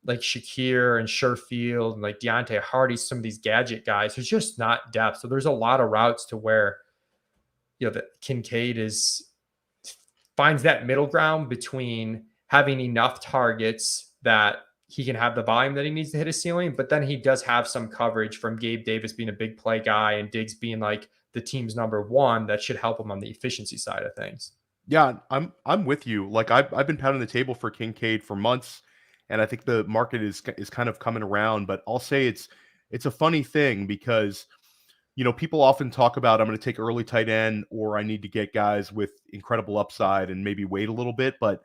Speaker 2: like Shakir and Sherfield and like Deontay Hardy, some of these gadget guys. There's just not depth. So there's a lot of routes to where, that Kincaid finds that middle ground between having enough targets that he can have the volume that he needs to hit a ceiling, but then he does have some coverage from Gabe Davis being a big play guy and Diggs being like the team's number one that should help him on the efficiency side of things.
Speaker 1: Yeah, I'm with you. Like, I've been pounding the table for Kincaid for months, and I think the market is kind of coming around. But I'll say it's a funny thing because, people often talk about, I'm going to take early tight end, or I need to get guys with incredible upside and maybe wait a little bit. But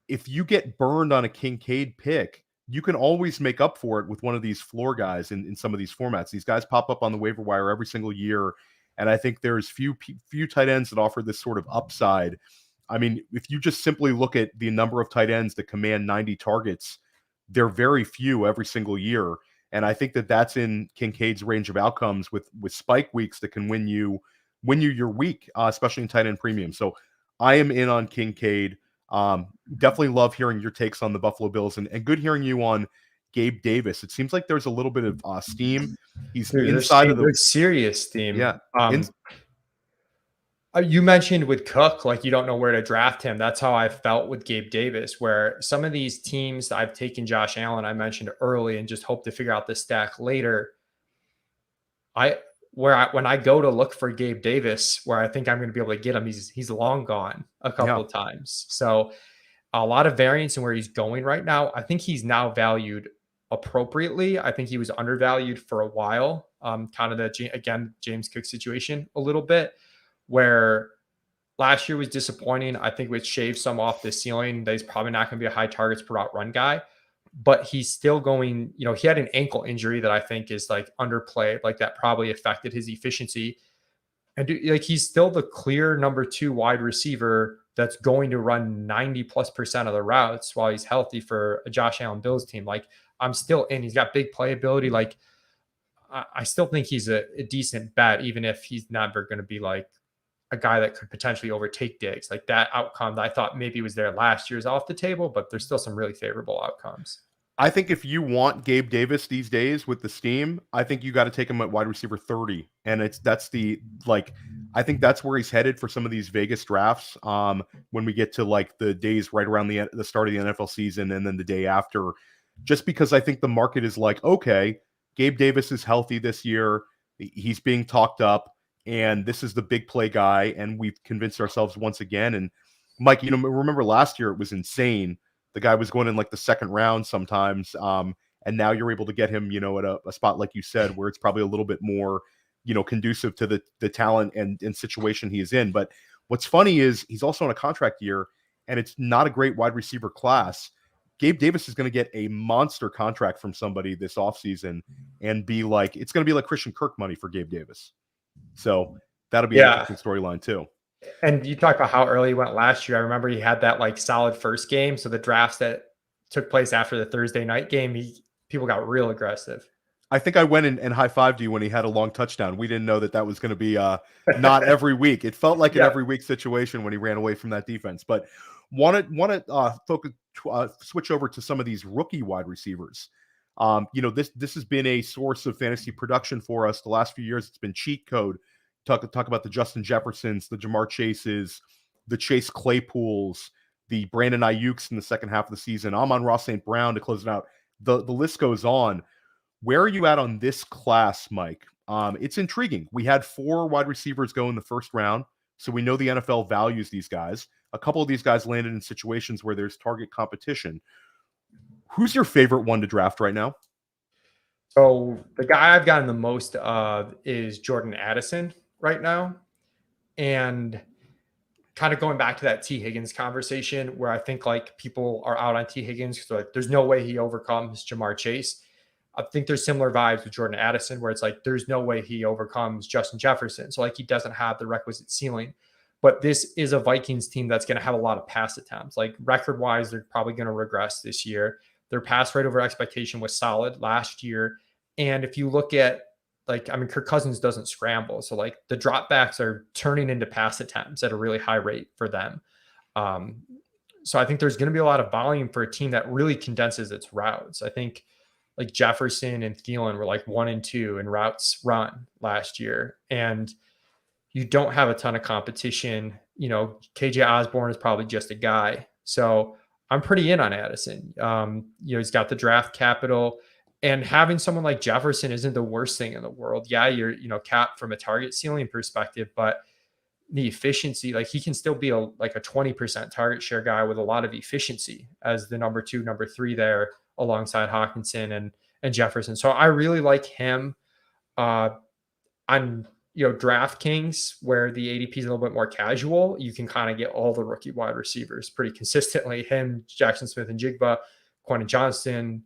Speaker 1: if you get burned on a Kincaid pick, you can always make up for it with one of these floor guys in some of these formats. These guys pop up on the waiver wire every single year. And I think there's few tight ends that offer this sort of upside. I mean, if you just simply look at the number of tight ends that command 90 targets, they're very few every single year. And I think that that's in Kincaid's range of outcomes with spike weeks that can win you your week, especially in tight end premium. So I am in on Kincaid. Definitely love hearing your takes on the Buffalo Bills, and good hearing you on Gabe Davis. It seems like there's a little bit of steam. He's inside of the
Speaker 2: serious steam.
Speaker 1: Yeah.
Speaker 2: You mentioned with Cook, like, you don't know where to draft him. That's how I felt with Gabe Davis, where some of these teams, I've taken Josh Allen, I mentioned early, and just hope to figure out the stack later. When I go to look for Gabe Davis, where I think I'm going to be able to get him, he's long gone a couple of times. So a lot of variance in where he's going right now. I think he's now valued appropriately. I think he was undervalued for a while. Kind of the James Cook situation a little bit, where last year was disappointing. I think we'd shave some off the ceiling. That he's probably not going to be a high targets per route run guy, but he's still going, he had an ankle injury that I think is like underplayed, like that probably affected his efficiency. And he's still the clear number 2 wide receiver that's going to run 90+% of the routes while he's healthy for a Josh Allen Bills team. Like, I'm still in. He's got big playability. Like, I still think he's a decent bet, even if he's never going to be like a guy that could potentially overtake Diggs. Like, that outcome that I thought maybe was there last year is off the table, but there's still some really favorable outcomes.
Speaker 1: I think if you want Gabe Davis these days with the steam, I think you got to take him at wide receiver 30. And I think that's where he's headed for some of these Vegas drafts. When we get to like the days right around the start of the NFL season and then the day after, just because I think the market is like, okay, Gabe Davis is healthy this year. He's being talked up, and this is the big play guy. And we've convinced ourselves once again. And Mike, remember last year it was insane. The guy was going in like the second round sometimes. And now you're able to get him, at a spot, like you said, where it's probably a little bit more, conducive to the talent and situation he is in. But what's funny is he's also on a contract year, and it's not a great wide receiver class. Gabe Davis is going to get a monster contract from somebody this offseason and it's going to be like Christian Kirk money for Gabe Davis. So that'll be an interesting storyline too.
Speaker 2: And you talk about how early he went last year. I remember he had that like solid first game. So the drafts that took place after the Thursday night game, people got real aggressive.
Speaker 1: I think I went and high-fived you when he had a long touchdown. We didn't know that was going to be not every week. It felt like an every week situation when he ran away from that defense. But want to switch over to some of these rookie wide receivers. This has been a source of fantasy production for us the last few years. It's been cheat code. talk about the Justin Jeffersons, the Jamar Chases, the Chase Claypools, the Brandon Ayuk's in the second half of the season, Amon-Ra St. Brown to close it out. The list goes on. Where are you at on this class, Mike? It's intriguing. We had 4 wide receivers go in the first round, so we know the NFL values these guys. A couple of these guys landed in situations where there's target competition. Who's your favorite one to draft right now?
Speaker 2: So the guy I've gotten the most of is Jordan Addison right now. And kind of going back to that T. Higgins conversation where I think like people are out on T. Higgins because like there's no way he overcomes Jamar Chase. I think there's similar vibes with Jordan Addison where it's like there's no way he overcomes Justin Jefferson. So like he doesn't have the requisite ceiling. But this is a Vikings team that's going to have a lot of pass attempts. Like record-wise, they're probably going to regress this year. Their pass rate over expectation was solid last year. And if you look at Kirk Cousins doesn't scramble. So like the dropbacks are turning into pass attempts at a really high rate for them. So I think there's going to be a lot of volume for a team that really condenses its routes. I think like Jefferson and Thielen were like 1 and 2 in routes run last year. And you don't have a ton of competition. You know, KJ Osborne is probably just a guy. So I'm pretty in on Addison. He's got the draft capital, and having someone like Jefferson isn't the worst thing in the world. Yeah, you're, capped from a target ceiling perspective, but the efficiency, like he can still be a 20% target share guy with a lot of efficiency as the number 2, number 3 there alongside Hawkinson and Jefferson. So I really like him. On DraftKings, where the ADP is a little bit more casual, you can kind of get all the rookie wide receivers pretty consistently. Him, Jackson Smith and Jigba, Quentin Johnston,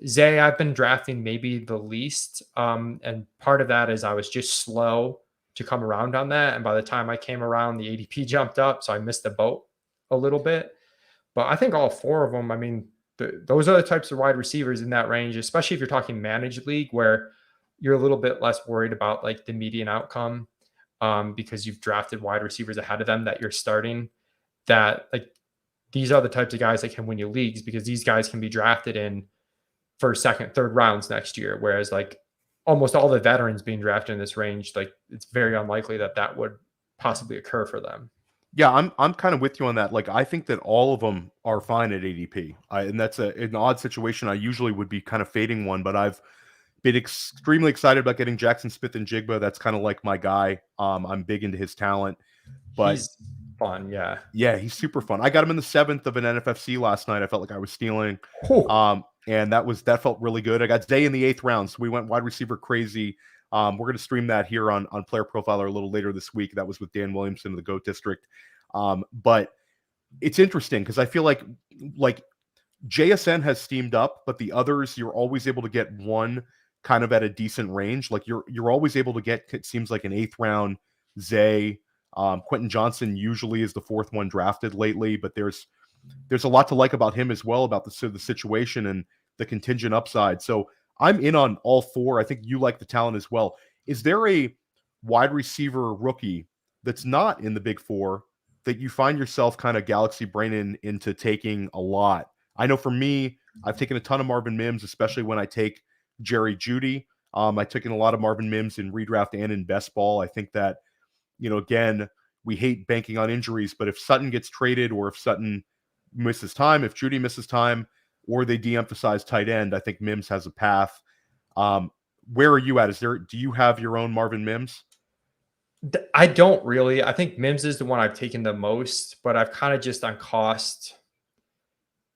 Speaker 2: Zay, I've been drafting maybe the least. And part of that is I was just slow to come around on that. And by the time I came around, the ADP jumped up. So I missed the boat a little bit. But I think all 4 of them, I mean, those are the types of wide receivers in that range, especially if you're talking managed league where you're a little bit less worried about like the median outcome because you've drafted wide receivers ahead of them that you're starting. That like these are the types of guys that can win you leagues because these guys can be drafted in first, second, third rounds next year. Whereas like almost all the veterans being drafted in this range, like it's very unlikely that would possibly occur for them.
Speaker 1: Yeah, I'm kind of with you on that. Like, I think that all of them are fine at ADP, and that's an odd situation. I usually would be kind of fading one, but I've been extremely excited about getting Jackson Smith and Jigba. That's kind of like my guy. I'm big into his talent, but
Speaker 2: he's fun.
Speaker 1: Yeah, he's super fun. I got him in the 7th of an NFFC last night. I felt like I was stealing. And that felt really good. I got Zay in the 8th round, so we went wide receiver crazy. We're going to stream that here on Player Profiler a little later this week. That was with Dan Williamson of the GOAT District. But it's interesting because I feel like JSN has steamed up, but the others, you're always able to get one kind of at a decent range. Like you're always able to get, it seems like an 8th round Zay. Quentin Johnson usually is the 4th one drafted lately, but there's a lot to like about him as well, about the situation and the contingent upside. So I'm in on all 4. I think you like the talent as well. Is there a wide receiver rookie that's not in the big 4 that you find yourself kind of galaxy braining into taking a lot? I know for me, I've taken a ton of Marvin Mims, especially when I take Jerry Jeudy. I've taken a lot of Marvin Mims in redraft and in best ball. I think that, again, we hate banking on injuries, but if Sutton gets traded or if Sutton misses time, if Jeudy misses time, or they de-emphasize tight end, I think Mims has a path. Where are you at? Do you have your own Marvin Mims?
Speaker 2: I don't really. I think Mims is the one I've taken the most, but I've kind of just on cost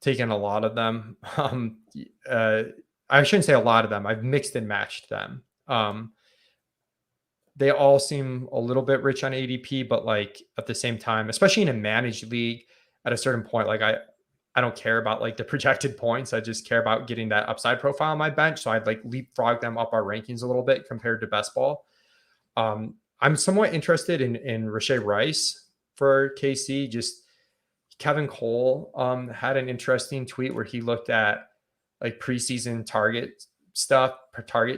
Speaker 2: taken a lot of them. I shouldn't say a lot of them. I've mixed and matched them. They all seem a little bit rich on ADP, but like at the same time, especially in a managed league, at a certain point, like I don't care about like the projected points. I just care about getting that upside profile on my bench. So I'd like leapfrog them up our rankings a little bit compared to best ball. I'm somewhat interested in Rashee Rice for KC. Just Kevin Cole had an interesting tweet where he looked at like preseason target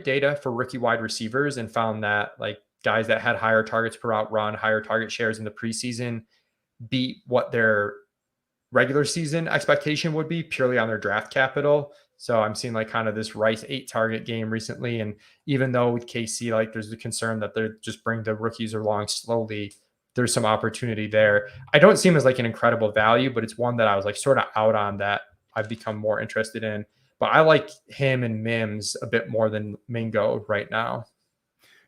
Speaker 2: data for rookie wide receivers and found that like guys that had higher targets per route run, higher target shares in the preseason beat what their regular season expectation would be purely on their draft capital. So I'm seeing like kind of this Rice 8 target game recently. And even though with KC, like there's the concern that they're just bring the rookies along slowly, there's some opportunity there. I don't see him as like an incredible value, but it's one that I was like sort of out on that I've become more interested in. But I like him and Mims a bit more than Mingo right now.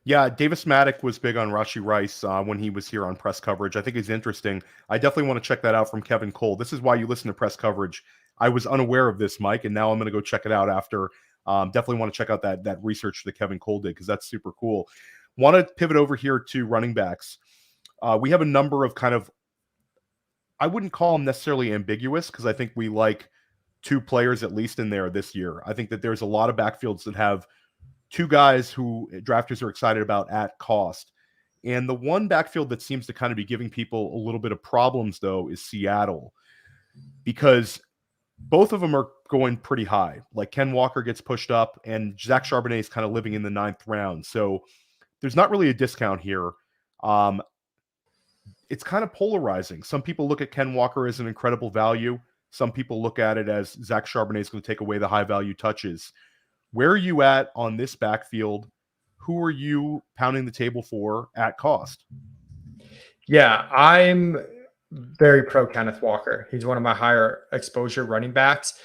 Speaker 1: Yeah, Davis Maddock was big on Rashee Rice when he was here on press coverage. I think he's interesting. I definitely want to check that out from Kevin Cole. This is why you listen to press coverage. I was unaware of this, Mike, and now I'm going to go check it out after. Definitely want to check out that research that Kevin Cole did because that's super cool. Want to pivot over here to running backs. We have a number of kind of, I wouldn't call them necessarily ambiguous because I think we like 2 players at least in there this year. I think that there's a lot of backfields that have 2 guys who drafters are excited about at cost. And the one backfield that seems to kind of be giving people a little bit of problems, though, is Seattle. Because both of them are going pretty high. Like Ken Walker gets pushed up, and Zach Charbonnet is kind of living in the 9th round. So there's not really a discount here. It's kind of polarizing. Some people look at Ken Walker as an incredible value. Some people look at it as Zach Charbonnet is going to take away the high-value touches. Where are you at on this backfield? Who are you pounding the table for at cost?
Speaker 2: Yeah, I'm very pro Kenneth Walker. He's one of my higher exposure running backs.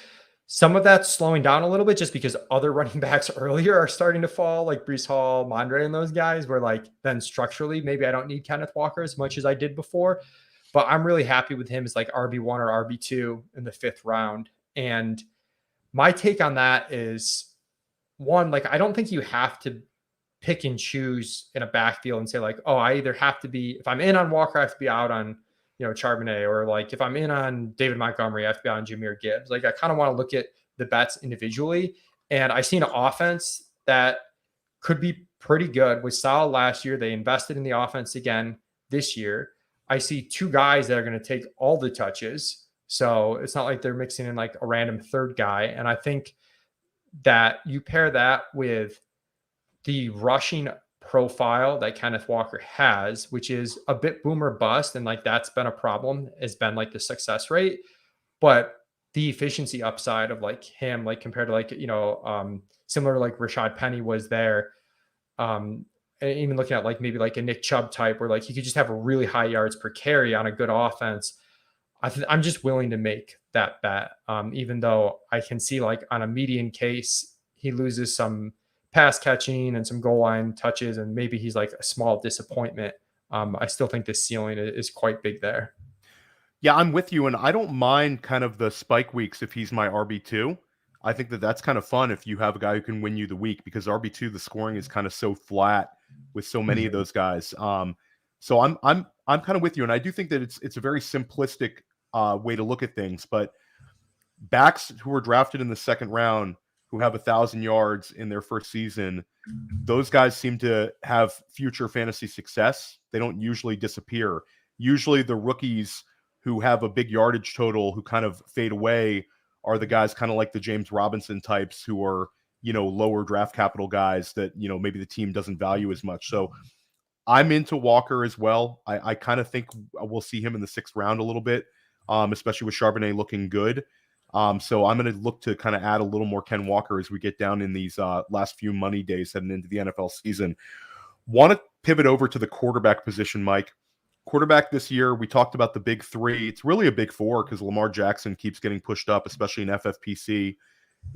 Speaker 2: Some of that's slowing down a little bit just because other running backs earlier are starting to fall, like Breece Hall, Mondre, and those guys, where like then structurally, maybe I don't need Kenneth Walker as much as I did before. But I'm really happy with him as like RB1 or RB2 in the 5th round. And my take on that is, one, like I don't think you have to pick and choose in a backfield and say like, oh, I either have to be, if I'm in on Walker, I have to be out on, Charbonnet, or like if I'm in on David Montgomery, I have to be on Jahmyr Gibbs. Like I kind of want to look at the bets individually. And I see an offense that could be pretty good. Was solid last year. They invested in the offense again this year. I see 2 guys that are going to take all the touches. So it's not like they're mixing in like a random 3rd guy. And I think that you pair that with the rushing profile that Kenneth Walker has, which is a bit boomer bust. And like, that's been a problem, has been like the success rate, but the efficiency upside of like him, like compared to like, similar to like Rashad Penny was there. And even looking at like maybe like a Nick Chubb type where like he could just have a really high yards per carry on a good offense. I'm just willing to make that bet, even though I can see like on a median case, he loses some pass catching and some goal line touches, and maybe he's like a small disappointment. I still think the ceiling is quite big there.
Speaker 1: Yeah, I'm with you, and I don't mind kind of the spike weeks if he's my RB2. I think that that's kind of fun if you have a guy who can win you the week, because RB2, the scoring is kind of so flat with so many of those guys. So I'm kind of with you, and I do think that it's a very simplistic way to look at things. But backs who were drafted in the 2nd round, who have 1,000 yards in their first season, those guys seem to have future fantasy success. They don't usually disappear. Usually the rookies who have a big yardage total who kind of fade away are the guys kind of like the James Robinson types who are, lower draft capital guys that, maybe the team doesn't value as much. So I'm into Walker as well. I kind of think we'll see him in the 6th round a little bit, especially with Charbonnet looking good. So I'm going to look to kind of add a little more Ken Walker as we get down in these last few money days heading into the NFL season. Want to pivot over to the quarterback position, Mike. Quarterback this year, we talked about the big 3. It's really a big 4 because Lamar Jackson keeps getting pushed up, especially in FFPC.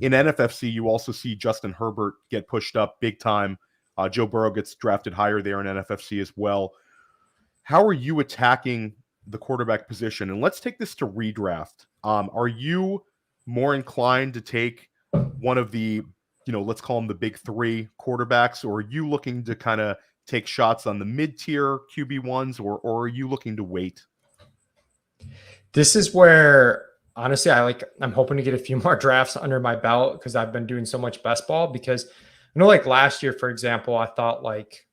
Speaker 1: In NFFC, you also see Justin Herbert get pushed up big time. Joe Burrow gets drafted higher there in NFFC as well. How are you attacking the quarterback position? And let's take this to redraft. Are you more inclined to take one of the, let's call them the big 3 quarterbacks, or are you looking to kind of take shots on the mid-tier QB1s, or are you looking to wait?
Speaker 2: This is where, honestly, I'm hoping to get a few more drafts under my belt because I've been doing so much best ball. Because I know like last year, for example, I thought like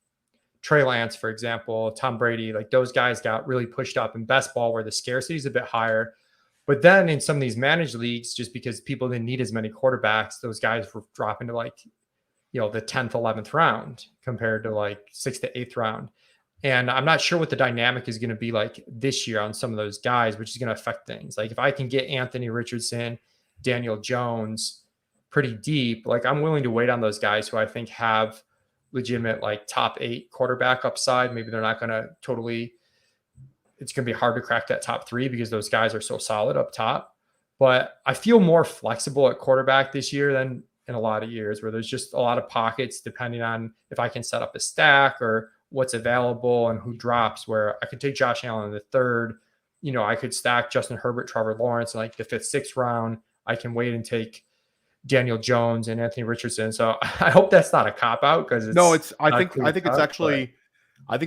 Speaker 2: Trey Lance, for example, Tom Brady, like those guys got really pushed up in best ball where the scarcity is a bit higher. But then in some of these managed leagues, just because people didn't need as many quarterbacks, those guys were dropping to like, the 10th, 11th round compared to like 6th to 8th round. And I'm not sure what the dynamic is going to be like this year on some of those guys, which is going to affect things. Like if I can get Anthony Richardson, Daniel Jones pretty deep, like I'm willing to wait on those guys who I think have legitimate like top 8 quarterback upside. Maybe they're not going to it's going to be hard to crack that top 3 because those guys are so solid up top. But I feel more flexible at quarterback this year than in a lot of years, where there's just a lot of pockets depending on if I can set up a stack or what's available and who drops, where I could take Josh Allen in the 3rd. I could stack Justin Herbert, Trevor Lawrence in like the 5th, 6th round. I can wait and take Daniel Jones and Anthony Richardson. So I hope that's not a cop out, because
Speaker 1: I think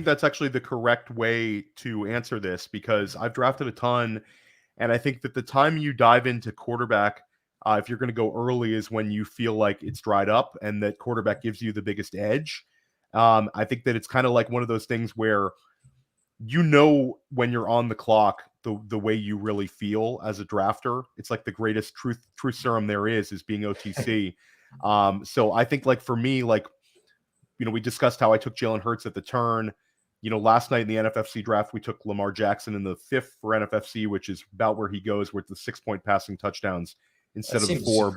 Speaker 1: that's actually the correct way to answer this, because I've drafted a ton, and I think that the time you dive into quarterback, if you're going to go early, is when you feel like it's dried up and that quarterback gives you the biggest edge. I think that it's kind of like one of those things where when you're on the clock, the way you really feel as a drafter. It's like the greatest truth serum there is being OTC. So I think, like, for me, like, we discussed how I took Jalen Hurts at the turn. Last night in the NFFC draft, we took Lamar Jackson in the 5th for NFFC, which is about where he goes with the 6-point passing touchdowns instead of 4.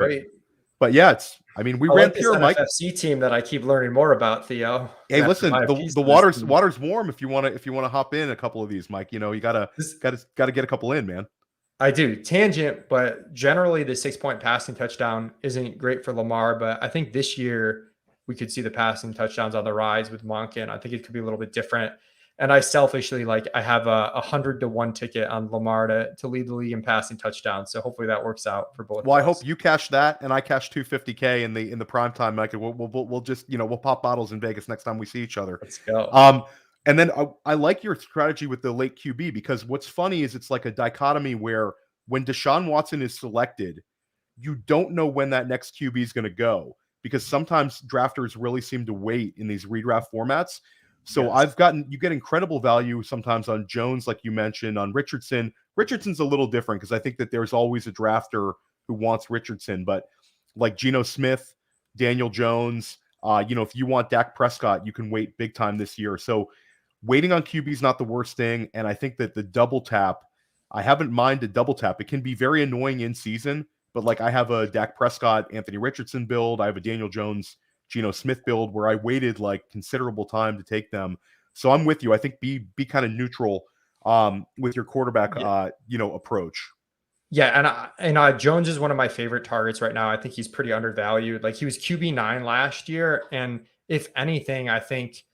Speaker 1: But yeah, we ran
Speaker 2: like
Speaker 1: pure Mike
Speaker 2: NFC team that I keep learning more about, Theo.
Speaker 1: Hey, listen, the water's warm if you want to hop in a couple of these, Mike. You gotta get a couple in, man.
Speaker 2: I do. Tangent, but generally the 6-point passing touchdown isn't great for Lamar, but I think this year we could see the passing touchdowns on the rise with Monken. I think it could be a little bit different. And I selfishly, I have a 100-1 ticket on Lamar to lead the league in passing touchdowns. So hopefully that works out for both.
Speaker 1: Well, I hope you cash that, and I cash $250K in the prime time, Mike. We'll just we'll pop bottles in Vegas next time we see each other.
Speaker 2: Let's go.
Speaker 1: And then I like your strategy with the late QB, because what's funny is it's like a dichotomy where when Deshaun Watson is selected, you don't know when that next QB is going to go, because sometimes drafters really seem to wait in these redraft formats. So yes. You get incredible value sometimes on Jones, like you mentioned, on Richardson. Richardson's a little different, because I think that there's always a drafter who wants Richardson, but like Geno Smith, Daniel Jones, if you want Dak Prescott, you can wait big time this year. So waiting on QB is not the worst thing. And I think that the double tap, I haven't minded double tap. It can be very annoying in season, but like I have a Dak Prescott, Anthony Richardson build. I have a Daniel Jones, Geno Smith build where I waited like considerable time to take them. So I'm with you. I think be kind of neutral with your quarterback, approach.
Speaker 2: Yeah. And Jones is one of my favorite targets right now. I think he's pretty undervalued. Like, he was QB9 last year. And if anything, I think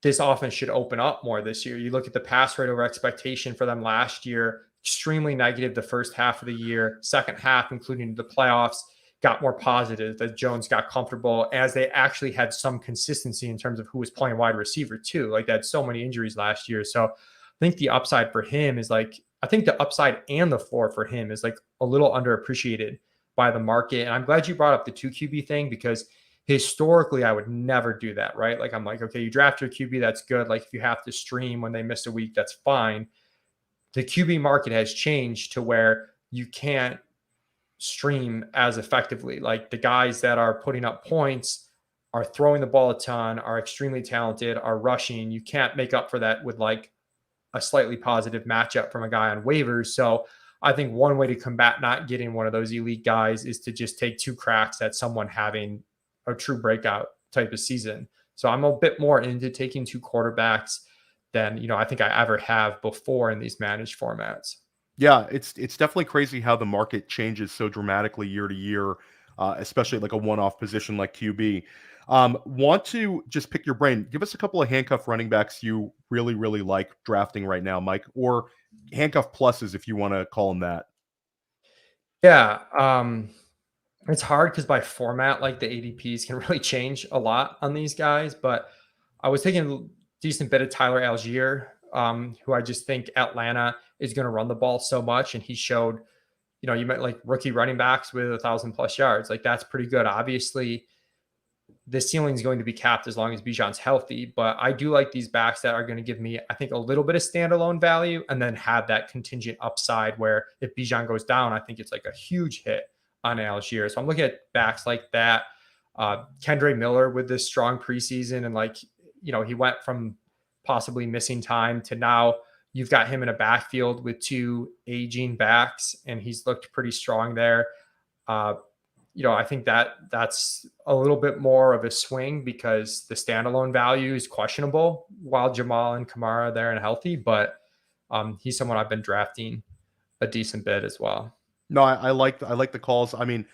Speaker 2: this offense should open up more this year. You look at the pass rate over expectation for them last year, extremely negative the first half of the year. Second half, including the playoffs, got more positive, that Jones got comfortable, as they actually had some consistency in terms of who was playing wide receiver too. Like, they had so many injuries last year. So I think the upside for him is I think the upside and the floor for him is like a little underappreciated by the market. And I'm glad you brought up the 2 QB thing, because historically I would never do that, right? Like, I'm like, okay, you draft your QB, that's good. Like, if you have to stream when they miss a week, that's fine. The QB market has changed to where you can't stream as effectively. Like, the guys that are putting up points are throwing the ball a ton, are extremely talented, are rushing. You can't make up for that with like a slightly positive matchup from a guy on waivers. So I think one way to combat not getting one of those elite guys is to just take 2 cracks at someone having a true breakout type of season. So I'm a bit more into taking 2 quarterbacks than, I think I ever have before in these managed formats.
Speaker 1: Yeah, it's definitely crazy how the market changes so dramatically year to year, especially like a one-off position like QB. Want to just pick your brain. Give us a couple of handcuff running backs you really, really like drafting right now, Mike, or handcuff pluses if you want to call them that.
Speaker 2: Yeah, it's hard because by format, like, the ADPs can really change a lot on these guys. But I was taking a decent bit of Tyler Algier, who I just think Atlanta is going to run the ball so much. And he showed, you met like rookie running backs with 1,000+ yards. Like, that's pretty good. Obviously, the ceiling is going to be capped as long as Bijan's healthy. But I do like these backs that are going to give me, I think, a little bit of standalone value, and then have that contingent upside where if Bijan goes down, I think it's like a huge hit on Algier. So I'm looking at backs like that. Kendre Miller with this strong preseason, and he went from possibly missing time to now you've got him in a backfield with 2 aging backs, and he's looked pretty strong there. I think that's a little bit more of a swing because the standalone value is questionable while Jamal and Kamara are there and healthy, but he's someone I've been drafting a decent bit as well.
Speaker 1: No, I like the calls. I mean,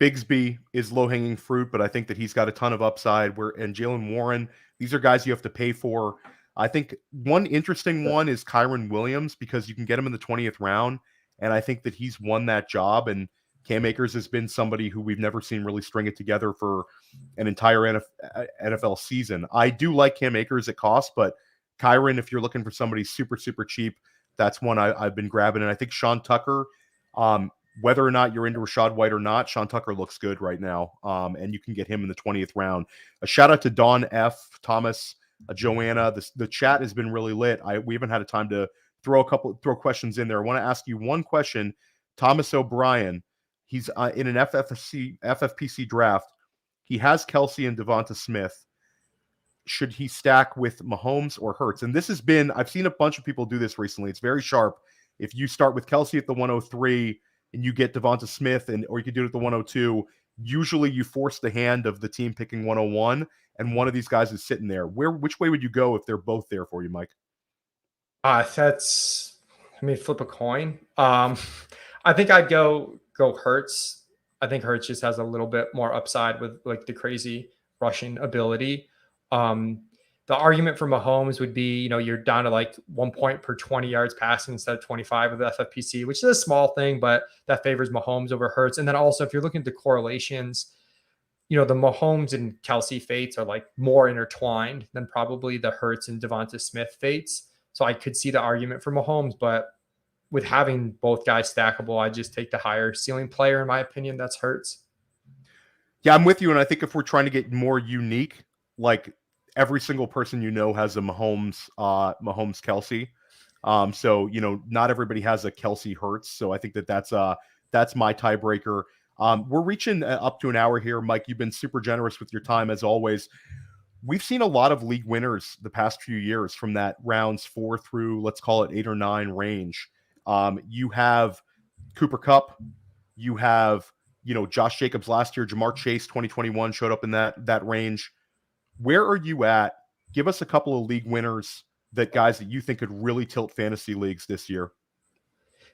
Speaker 1: Bigsby is low hanging fruit, but I think that he's got a ton of upside. And Jalen Warren, these are guys you have to pay for. I think one interesting one is Kyron Williams because you can get him in the 20th round, and I think that he's won that job. And Cam Akers has been somebody who we've never seen really string it together for an entire NFL season. I do like Cam Akers at cost, but Kyron, if you're looking for somebody super, super cheap, that's one I've been grabbing. And I think Sean Tucker, whether or not you're into Rachaad White or not, Sean Tucker looks good right now, and you can get him in the 20th round. A shout out to Dawn F, Thomas, Joanna. The chat has been really lit. We haven't had a time to throw questions in there. I want to ask you one question. Thomas O'Brien, he's in an FFPC draft. He has Kelsey and Devonta Smith. Should he stack with Mahomes or Hurts? And this has been, I've seen a bunch of people do this recently. It's very sharp. If you start with Kelsey at the 103 and you get Devonta Smith, or you could do it at the 102, usually you force the hand of the team picking 101, and one of these guys is sitting there. Which way would you go if they're both there for you, Mike?
Speaker 2: Flip a coin. I think I'd go Hurts. I think Hurts just has a little bit more upside with like the crazy rushing ability. The argument for Mahomes would be, you're down to like 1 point per 20 yards passing instead of 25 with the FFPC, which is a small thing, but that favors Mahomes over Hurts. And then also, if you're looking at the correlations, the Mahomes and Kelsey fates are like more intertwined than probably the Hurts and Devonta Smith fates. So I could see the argument for Mahomes, but with having both guys stackable, I just take the higher ceiling player, in my opinion. That's Hurts.
Speaker 1: Yeah, I'm with you. And I think if we're trying to get more unique, like every single person has a Mahomes Kelsey. So not everybody has a Kelsey Hurts. So I think that's my tiebreaker. We're reaching up to an hour here, Mike. You've been super generous with your time as always. We've seen a lot of league winners the past few years from that rounds 4 through, let's call it 8 or 9 range. You have Cooper Kupp, you have Josh Jacobs last year, Jamar Chase 2021 showed up in that range. Where are you at? Give us a couple of league winners, guys that you think could really tilt fantasy leagues this year.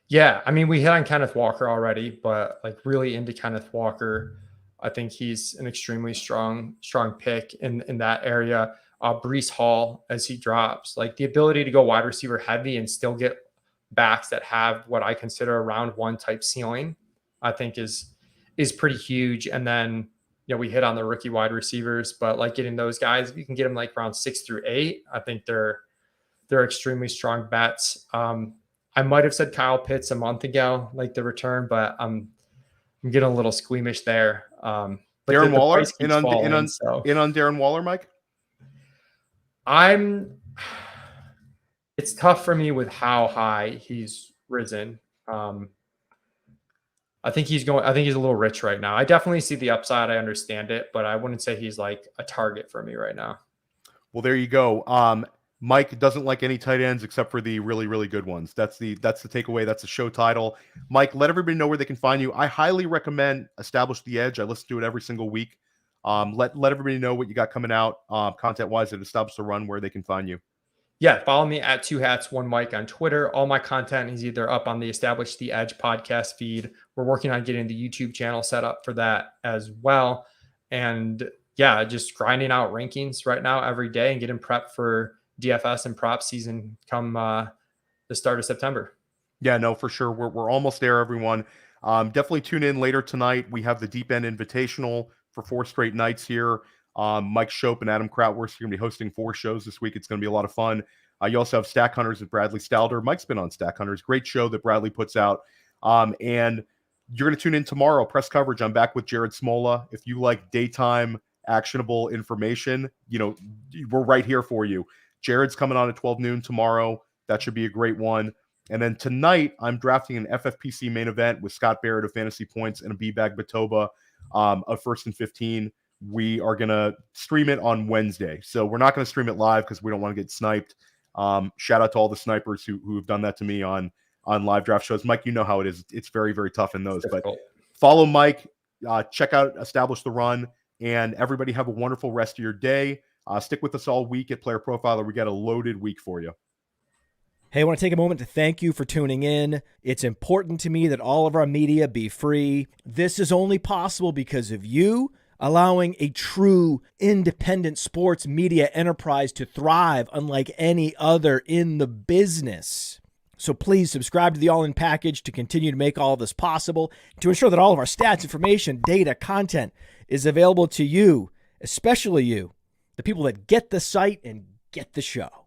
Speaker 2: Yeah, we hit on Kenneth Walker already, but like really into Kenneth Walker. I think he's an extremely strong pick in that area. Breece Hall as he drops, like the ability to go wide receiver heavy and still get backs that have what I consider a round 1 type ceiling, I think is pretty huge. And then we hit on the rookie wide receivers, but like getting those guys, if you can get them like round 6 through 8, I think they're extremely strong bets. I might have said Kyle Pitts a month ago, like the return, but I'm getting a little squeamish there. But
Speaker 1: Darren Waller
Speaker 2: in on
Speaker 1: Darren Waller, Mike.
Speaker 2: It's tough for me with how high he's risen. I think he's a little rich right now. I definitely see the upside. I understand it, but I wouldn't say he's like a target for me right now.
Speaker 1: Well, there you go. Mike doesn't like any tight ends except for the really, really good ones. That's the takeaway. That's the show title. Mike, let everybody know where they can find you. I highly recommend Establish the Edge. I listen to it every single week. Let everybody know what you got coming out content-wise at Establish the Run, where they can find you.
Speaker 2: Yeah, follow me at 2hats1mike on Twitter. All my content is either up on the Establish the Edge podcast feed. We're working on getting the YouTube channel set up for that as well. And yeah, just grinding out rankings right now every day and getting prepped for DFS and prop season come the start of September.
Speaker 1: Yeah, no, for sure. We're almost there, everyone. Definitely tune in later tonight. We have the Deep End Invitational for 4 straight nights here. Mike Shope and Adam Krautwurst are going to be hosting 4 shows this week. It's going to be a lot of fun. You also have Stack Hunters with Bradley Stalder. Mike's been on Stack Hunters. Great show that Bradley puts out. And you're going to tune in tomorrow. Press coverage. I'm back with Jared Smola. If you like daytime actionable information, we're right here for you. Jared's coming on at 12 noon tomorrow. That should be a great one. And then tonight, I'm drafting an FFPC main event with Scott Barrett of Fantasy Points and a B-Bag Batoba of First and 15. We are going to stream it on Wednesday. So we're not going to stream it live because we don't want to get sniped. Shout out to all the snipers who have done that to me on live draft shows. Mike, you know how it is. It's very, very tough in those. But follow Mike check out Establish the Run, and everybody have a wonderful rest of your day. Stick with us all week at Player Profiler. We got a loaded week for you.
Speaker 3: Hey, I want to take a moment to thank you for tuning in. It's important to me that all of our media be free. This is only possible because of you allowing a true independent sports media enterprise to thrive unlike any other in the business. So please subscribe to the All In Package to continue to make all of this possible, to ensure that all of our stats, information, data, content is available to you, especially you, the people that get the site and get the show.